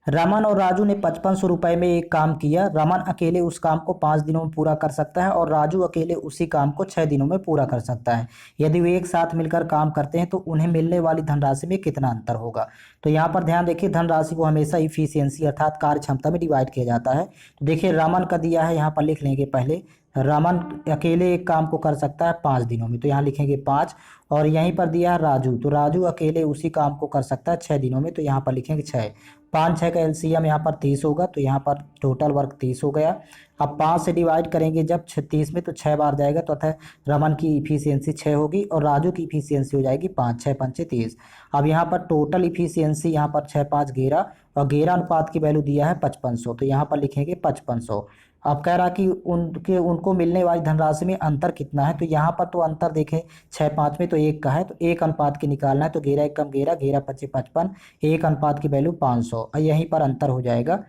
[SPEAKER 1] रमन और राजू ने 5500 रुपये में एक काम किया। रमन अकेले उस काम को 5 दिनों में पूरा कर सकता है और राजू अकेले उसी काम को 6 दिनों में पूरा कर सकता है। यदि वे एक साथ मिलकर काम करते हैं तो उन्हें मिलने वाली धनराशि में कितना अंतर होगा। तो यहाँ पर ध्यान देखिए, धनराशि को हमेशा इफिशियंसी अर्थात कार्य क्षमता में डिवाइड किया जाता है। तो देखिए रमन का दिया है, यहाँ पर लिख लेंगे पहले रमन अकेले एक काम को कर सकता है 5 दिनों में, तो यहाँ लिखेंगे 5। और यहीं पर दिया है राजू, तो राजू अकेले उसी काम को कर सकता है 6 दिनों में, तो यहाँ पर लिखेंगे 6। 5 6 का एलसीएम यहाँ पर 30 होगा, तो यहाँ पर टोटल वर्क 30 हो गया। अब 5 से डिवाइड करेंगे जब 30 में, तो 6 बार जाएगा, तो अतः रमन की इफिशियंसी 6 होगी और राजू की इफिशियंसी हो जाएगी 5। 6 पंचे 30। अब यहाँ पर टोटल इफिशियंसी यहाँ पर 6 5 11, और 11 अनुपात की वैल्यू दिया है 5500, तो यहाँ पर लिखेंगे 5500। अब कह रहा कि उनको मिलने वाली धनराशि में अंतर कितना है, तो यहाँ पर तो अंतर देखें 6 5 में तो 1 का है, तो 1 अनुपात की निकालना है, तो 11 1 कम 11, 11 25 55, 1 अनुपात की वैल्यू 500, और यहीं पर अंतर हो जाएगा,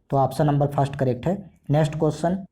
[SPEAKER 1] तो ऑप्शन नंबर फर्स्ट करेक्ट है। नेक्स्ट क्वेश्चन,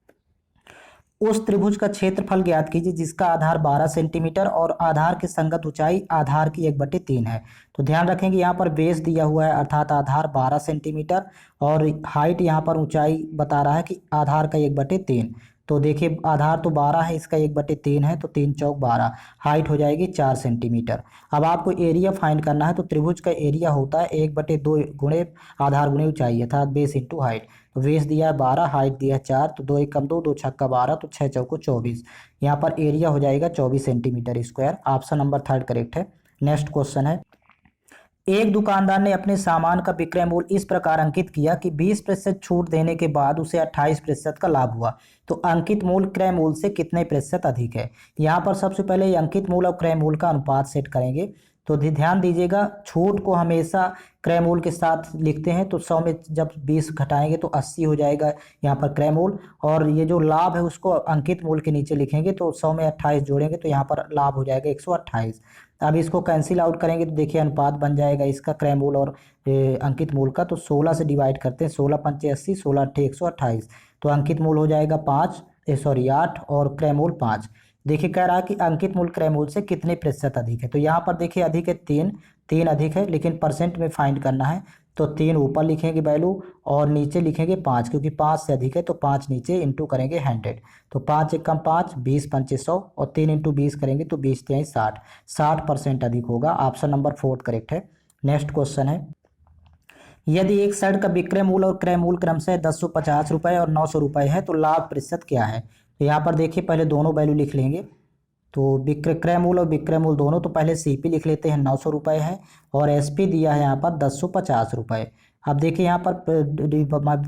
[SPEAKER 1] उस त्रिभुज का क्षेत्रफल ज्ञात कीजिए जिसका आधार 12 सेंटीमीटर और आधार की संगत ऊंचाई आधार की 1/3 है। तो ध्यान रखेंगे यहाँ पर बेस दिया हुआ है, अर्थात आधार 12 सेंटीमीटर और हाइट यहाँ पर ऊंचाई बता रहा है कि आधार का 1/3। तो देखिए आधार तो 12 है, इसका 1/3 है, तो 3 चौक 12, हाइट हो जाएगी 4 सेंटीमीटर। अब आपको एरिया फाइंड करना है, तो त्रिभुज का एरिया होता है 1/2 गुणे आधार गुणे ऊंचाई, अर्थात बेस इंटू हाइट। तो बेस दिया है 12, हाइट दिया है 4, तो 2 1 कम 2, 2 छक्का 12, तो 6 चौको 24। यहाँ पर एरिया हो जाएगा 24 centimetre square. Option number third correct है। नेक्स्ट क्वेश्चन है, एक दुकानदार ने अपने सामान का विक्रय मूल्य इस प्रकार अंकित किया कि 20% छूट देने के बाद उसे 28% का लाभ हुआ। तो अंकित मूल्य क्रय मूल्य से कितने प्रतिशत अधिक है। यहाँ पर सबसे पहले अंकित मूल्य और क्रय मूल्य का अनुपात सेट करेंगे। तो ध्यान दीजिएगा, छूट को हमेशा क्रय मूल्य के साथ लिखते हैं, तो 100 में जब 20 घटाएंगे तो 80 हो जाएगा यहाँ पर क्रय मूल्य, और ये जो लाभ है उसको अंकित मूल्य के नीचे लिखेंगे, तो 100 में 28 जोड़ेंगे तो यहाँ पर लाभ हो जाएगा 128। अब इसको कैंसिल आउट करेंगे तो देखिए अनुपात बन जाएगा इसका क्रय मूल्य और अंकित मूल्य का। तो 16 से डिवाइड करते हैं, 16 पंचे 80, 16 अट्ठे 128, तो अंकित मूल्य हो जाएगा 8 और क्रय मूल्य 5। देखिए कह रहा है कि अंकित मूल्य क्रय मूल्य से कितने प्रतिशत अधिक है। तो यहाँ पर देखिए अधिक है 3 अधिक है, लेकिन परसेंट में फाइंड करना है, तो 3 ऊपर लिखेंगे वैल्यू और नीचे लिखेंगे 5, क्योंकि 5 से अधिक है, तो 5 नीचे इंटू करेंगे 100। तो 5 1 कम 5, 20 पंचे 100, और 3 इंटू 20 करेंगे तो 20 3 60, 60% अधिक होगा। ऑप्शन नंबर फोर्थ करेक्ट है। नेक्स्ट क्वेश्चन है, यदि एक शर्ट का विक्रय मूल्य और क्रय मूल्य क्रमशः 1050 रुपये और 900 रुपये है, तो लाभ प्रतिशत क्या है। तो यहाँ पर देखिए पहले दोनों वैल्यू लिख लेंगे, तो क्रय मूल्य और विक्रय मूल्य दोनों, तो पहले सीपी लिख लेते हैं 900 रुपये है, और एसपी दिया है यहाँ पर 1050 रुपये। अब देखिए यहाँ पर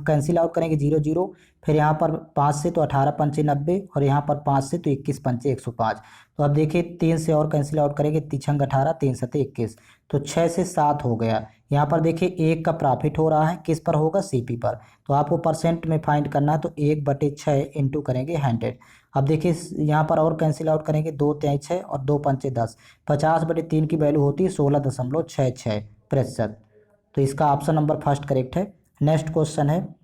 [SPEAKER 1] कैंसिल आउट करेंगे 0 0, फिर यहाँ पर 5 से तो 18 पंचे 90, और यहाँ पर 5 से तो 21 पंचे 105। तो अब देखिए 3 से और कैंसिल आउट करेंगे, 3 18, 3 7 21, तो 6 से 7 हो गया। यहाँ पर देखिए 1 का प्रॉफिट हो रहा है, किस पर होगा, सीपी पर। तो आपको परसेंट में फाइंड करना है, तो 1/6 इंटू करेंगे 100। अब देखिए यहाँ पर और कैंसिल आउट करेंगे, 2 3 6 और 2 पंचे 10, 50/3 की वैल्यू होती है 16.66%। तो इसका ऑप्शन नंबर फर्स्ट करेक्ट है। नेक्स्ट क्वेश्चन है,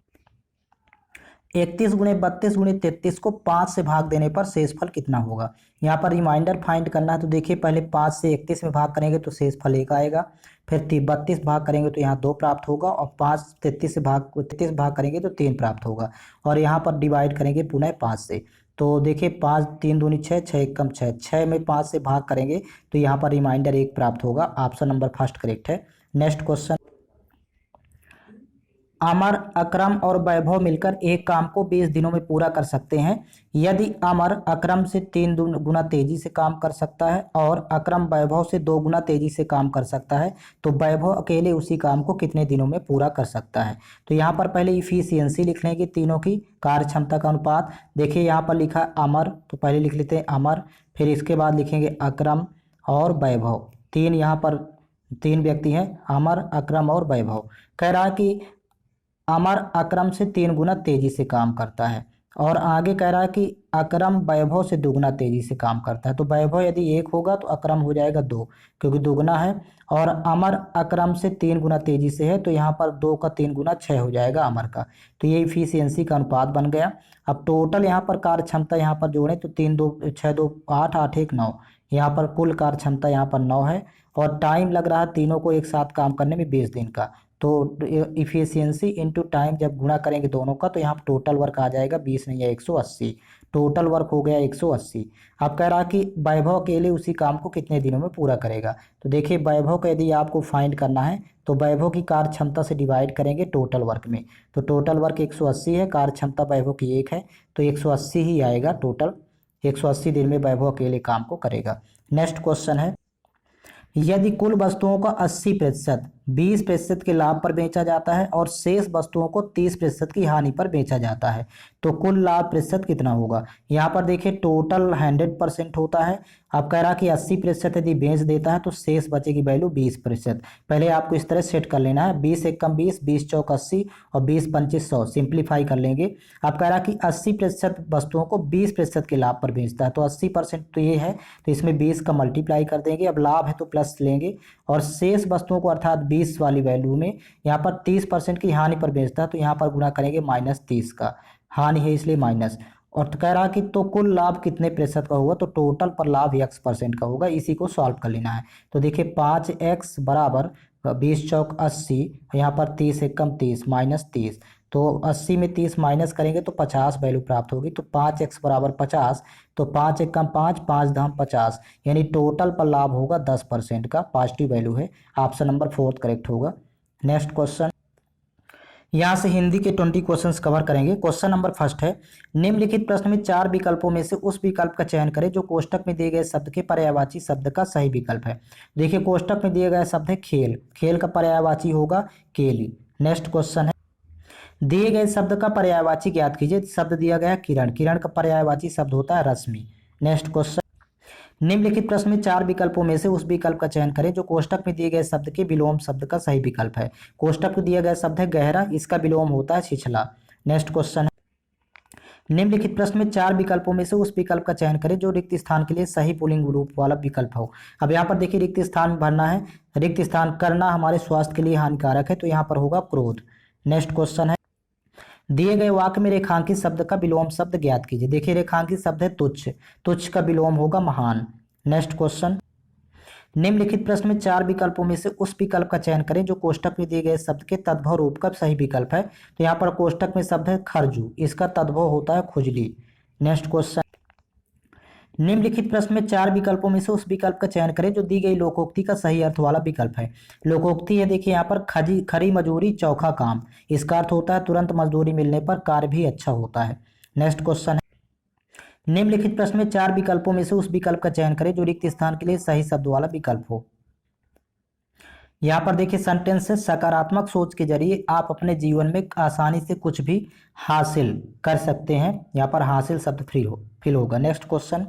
[SPEAKER 1] 31 गुणे 32 गुणे 33 को 5 से भाग देने पर शेषफल कितना होगा। यहाँ पर रिमाइंडर फाइंड करना है, तो देखिए पहले 5 से 31 में भाग करेंगे तो शेषफल 1 आएगा, फिर 32 भाग करेंगे तो यहाँ 2 प्राप्त होगा, और 5 33 भाग करेंगे तो 3 प्राप्त होगा, और यहाँ पर डिवाइड करेंगे पुनः 5 से। तो देखिए 5 3 दूनी 6, 6 1 कम 6, 6 में 5 से भाग करेंगे तो यहाँ पर रिमाइंडर 1 प्राप्त होगा। ऑप्शन नंबर फर्स्ट करेक्ट है। नेक्स्ट क्वेश्चन, अमर, अकरम और वैभव मिलकर एक काम को 20 दिनों में पूरा कर सकते हैं। यदि अमर अकरम से 3 गुना तेजी से काम कर सकता है और अकरम वैभव से 2 गुना तेजी से काम कर सकता है, तो वैभव अकेले उसी काम को कितने दिनों में पूरा कर सकता है। तो यहाँ पर पहले इफिशियंसी लिख लेंगे, तीनों की कार्य क्षमता का अनुपात। देखिए यहाँ पर लिखा अमर, तो पहले लिख लेते हैं अमर, फिर इसके बाद लिखेंगे अकरम और वैभव। यहाँ पर 3 व्यक्ति हैं, अमर, अकरम और वैभव। कह रहा है कि अमर अकरम से 3 गुना तेजी से काम करता है, और आगे कह रहा है कि अकरम वैभव से 2 गुना तेजी से काम करता है। तो वैभव यदि 1 होगा तो अकरम हो जाएगा 2, क्योंकि 2 गुना है, और अमर अकरम से 3 गुना तेजी से है, तो यहाँ पर 2 का 3 गुना 6 हो जाएगा अमर का। तो ये इफिशियंसी का अनुपात बन गया। अब टोटल यहाँ पर कार्य क्षमता यहाँ पर जोड़ें तो 3 2 6 2 8 8 1 9, यहाँ पर कुल कार्य क्षमता यहाँ पर 9 है, और टाइम लग रहा है तीनों को एक साथ काम करने में 20 दिन का। तो इफिशियंसी इंटू टाइम जब गुणा करेंगे दोनों का तो यहाँ पर टोटल वर्क आ जाएगा 20 नहीं है 180। टोटल वर्क हो गया 180। अब कह रहा कि वैभव अकेले उसी काम को कितने दिनों में पूरा करेगा। तो देखिए वैभव का यदि आपको फाइंड करना है तो वैभव की कार्य क्षमता से डिवाइड करेंगे टोटल वर्क में। तो टोटल वर्क 180 है, कार्य क्षमता वैभव की 1 है, तो 180 ही आएगा टोटल। 180 दिन में वैभव अकेले काम को करेगा। नेक्स्ट क्वेश्चन है, यदि कुल वस्तुओं का 80% 20% के लाभ पर बेचा जाता है और शेष वस्तुओं को 30% की हानि पर बेचा जाता है तो कुल लाभ प्रतिशत कितना होगा। यहाँ पर देखिए टोटल 100% होता है। अब कह रहा कि 80% यदि बेच देता है तो शेष बचेगी वैल्यू 20%। पहले आपको इस तरह सेट कर लेना है, 20 एकम 20, 20 चौक 80 और 20 पंचिस 100, सिंप्लीफाई कर लेंगे। अब कह रहा कि 80% वस्तुओं को 20% के लाभ पर बेचता है तो 80% तो ये है, तो इसमें 20 का मल्टीप्लाई कर देंगे। अब लाभ है तो प्लस लेंगे और शेष वस्तुओं को अर्थात 20 वाली वैल्यू में यहाँ पर 30% की हानि पर बेचता है तो यहाँ पर गुणा करेंगे -30 का, हानि है इसलिए माइनस। और तो कह रहा कि तो कुल लाभ कितने प्रतिशत का होगा, तो टोटल पर लाभ x% का होगा। इसी को सॉल्व कर लेना है। तो देखिए 5x बराबर 20 चौक 80, यहाँ पर 30 एकम 30 -30, तो 80 में 30 माइनस करेंगे तो 50 वैल्यू प्राप्त होगी। तो 5x बराबर 50, तो 5 एकम 5, 5 धाम 50, यानी टोटल पर लाभ होगा 10% का, पॉजिटिव वैल्यू है। ऑप्शन नंबर 4 करेक्ट होगा। नेक्स्ट क्वेश्चन, यहाँ से हिंदी के 20 क्वेश्चंस कवर करेंगे। क्वेश्चन नंबर फर्स्ट है, निम्नलिखित प्रश्न में 4 विकल्पों में से उस विकल्प का चयन करें जो कोष्टक में दिए गए शब्द के पर्यायवाची शब्द का सही विकल्प है। देखिए कोष्टक में दिया गया शब्द है खेल, खेल का पर्यायवाची होगा केली। नेक्स्ट क्वेश्चन है, दिए गए शब्द का पर्यायवाची ज्ञात कीजिए। शब्द दिया गया है किरण, किरण का पर्यायवाची शब्द होता है रश्मि। नेक्स्ट क्वेश्चन, निम्नलिखित प्रश्न में 4 विकल्पों में से उस विकल्प का चयन करें जो कोष्टक में दिए गए शब्द के विलोम शब्द का सही विकल्प है। कोष्टक में दिया गया शब्द है गहरा, इसका विलोम होता है छिछला। नेक्स्ट क्वेश्चन है, निम्नलिखित प्रश्न में 4 विकल्पों में से उस विकल्प का चयन करें जो रिक्त स्थान के लिए सही पुल्लिंग रूप वाला विकल्प हो। अब यहाँ पर देखिए रिक्त स्थान भरना है, रिक्त स्थान करना हमारे स्वास्थ्य के लिए हानिकारक है, तो यहाँ पर होगा क्रोध। नेक्स्ट क्वेश्चन है, दिए गए वाक्य में रेखांकित शब्द का विलोम शब्द ज्ञात कीजिए। देखिए रेखांकित शब्द है तुच्छ, तुच्छ का विलोम होगा महान। नेक्स्ट क्वेश्चन, निम्नलिखित प्रश्न में 4 विकल्पों में से उस विकल्प का चयन करें जो कोष्टक में दिए गए शब्द के तद्भव रूप का सही विकल्प है। तो यहाँ पर कोष्टक में शब्द है खरजू, इसका तद्भव होता है खुजली। नेक्स्ट क्वेश्चन, निम्नलिखित प्रश्न में 4 विकल्पों में से उस विकल्प का चयन करें जो दी गई लोकोक्ति का सही अर्थ वाला विकल्प है। लोकोक्ति है देखिए यहाँ पर खरी मजूरी चौखा काम, इसका अर्थ होता है तुरंत मजदूरी मिलने पर कार्य भी अच्छा होता है। नेक्स्ट क्वेश्चन है, निम्नलिखित प्रश्न में 4 विकल्पों में से उस विकल्प का चयन करें जो रिक्त स्थान के लिए सही शब्द वाला विकल्प हो। यहाँ पर देखिए सेंटेंस है, सकारात्मक सोच के जरिए आप अपने जीवन में आसानी से कुछ भी हासिल कर सकते हैं। यहाँ पर हासिल शब्द फिल होगा। नेक्स्ट क्वेश्चन,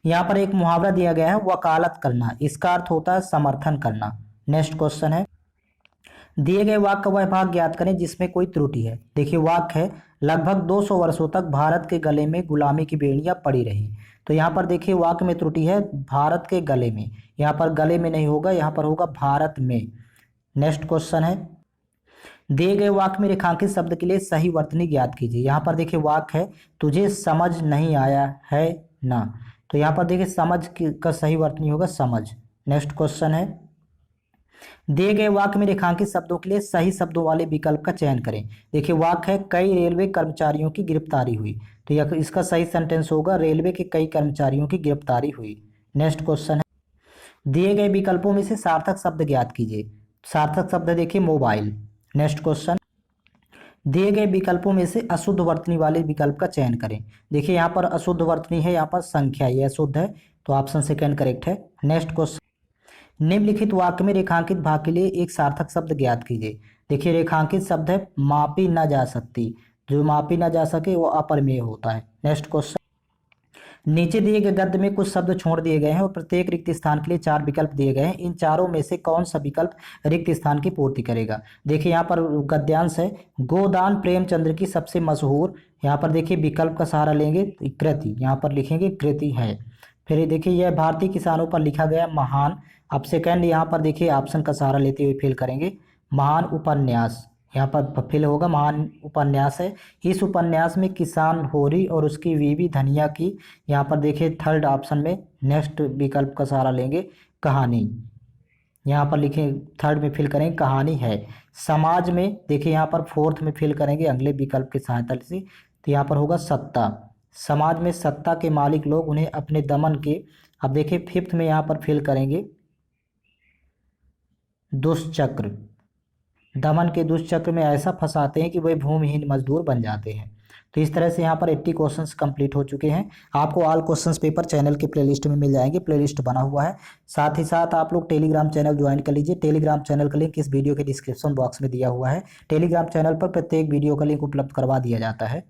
[SPEAKER 1] यहाँ पर एक मुहावरा दिया गया है वकालत करना, इसका अर्थ होता है समर्थन करना। नेक्स्ट क्वेश्चन है, दिए गए वाक्य का वह भाग ज्ञात करें जिसमें कोई त्रुटि है। देखिए वाक्य है लगभग 200 वर्षों तक भारत के गले में गुलामी की बेड़ियां पड़ी रही। तो यहाँ पर देखिए वाक्य में त्रुटि है भारत के गले में, यहाँ पर गले में नहीं होगा, यहाँ पर होगा भारत में। नेक्स्ट क्वेश्चन है, दिए गए वाक्य में रेखांकित शब्द के लिए सही वर्तनी ज्ञात कीजिए। यहाँ पर देखिए वाक्य है तुझे समझ नहीं आया है ना, तो यहाँ पर देखिए समझ का सही वर्तनी होगा समझ। नेक्स्ट क्वेश्चन है, दिए गए वाक्य में रेखांकित शब्दों के लिए सही शब्दों वाले विकल्प का चयन करें। देखिए वाक्य है कई रेलवे कर्मचारियों की गिरफ्तारी हुई, तो यह इसका सही सेंटेंस होगा रेलवे के कई कर्मचारियों की गिरफ्तारी हुई। नेक्स्ट क्वेश्चन है, दिए गए विकल्पों में से सार्थक शब्द ज्ञात कीजिए। सार्थक शब्द देखिए मोबाइल। नेक्स्ट क्वेश्चन, दिए गए विकल्पों में से अशुद्ध वर्तनी वाले विकल्प का चयन करें। देखिए यहाँ पर अशुद्ध वर्तनी है, यहाँ पर संख्या ये अशुद्ध है, तो ऑप्शन सेकंड करेक्ट है। नेक्स्ट क्वेश्चन, निम्नलिखित वाक्य में रेखांकित भाग के लिए एक सार्थक शब्द ज्ञात कीजिए। देखिए रेखांकित शब्द है मापी न जा सकती, जो मापी न जा सके वो अपरमेय होता है। नेक्स्ट क्वेश्चन, नीचे दिए गए गद्य में कुछ शब्द छोड़ दिए गए हैं और प्रत्येक रिक्त स्थान के लिए 4 विकल्प दिए गए हैं। इन चारों में से कौन सा विकल्प रिक्त स्थान की पूर्ति करेगा। देखिए यहाँ पर गद्यांश है गोदान प्रेमचंद्र की सबसे मशहूर, यहाँ पर देखिए विकल्प का सहारा लेंगे कृति, यहाँ पर लिखेंगे कृति है। फिर देखिए यह भारतीय किसानों पर लिखा गया महान। अब सेकंड यहाँ पर देखिए ऑप्शन का सहारा लेते हुए फिल करेंगे महान उपन्यास, यहाँ पर फिल होगा महान उपन्यास है। इस उपन्यास में किसान होरी और उसकी बीवी धनिया की, यहाँ पर देखिए थर्ड ऑप्शन में नेक्स्ट विकल्प का सहारा लेंगे कहानी। यहाँ पर लिखें, थर्ड में फिल करेंगे कहानी है। समाज में देखिए यहाँ पर फोर्थ में फिल करेंगे अगले विकल्प की सहायता से, तो यहाँ पर होगा सत्ता। समाज में सत्ता के मालिक लोग उन्हें अपने दमन के, अब देखिए फिफ्थ में यहाँ पर फिल करेंगे दुष्चक्र। दमन के दुष्चक्र में ऐसा फंसाते हैं कि वह भूमिहीन मजदूर बन जाते हैं। तो इस तरह से यहाँ पर 80 क्वेश्चंस कंप्लीट हो चुके हैं। आपको ऑल क्वेश्चंस पेपर चैनल के प्लेलिस्ट में मिल जाएंगे, प्लेलिस्ट बना हुआ है। साथ ही साथ आप लोग टेलीग्राम चैनल ज्वाइन कर लीजिए। टेलीग्राम चैनल का लिंक इस वीडियो के डिस्क्रिप्शन बॉक्स में दिया हुआ है। टेलीग्राम चैनल पर प्रत्येक वीडियो का लिंक उपलब्ध करवा दिया जाता है।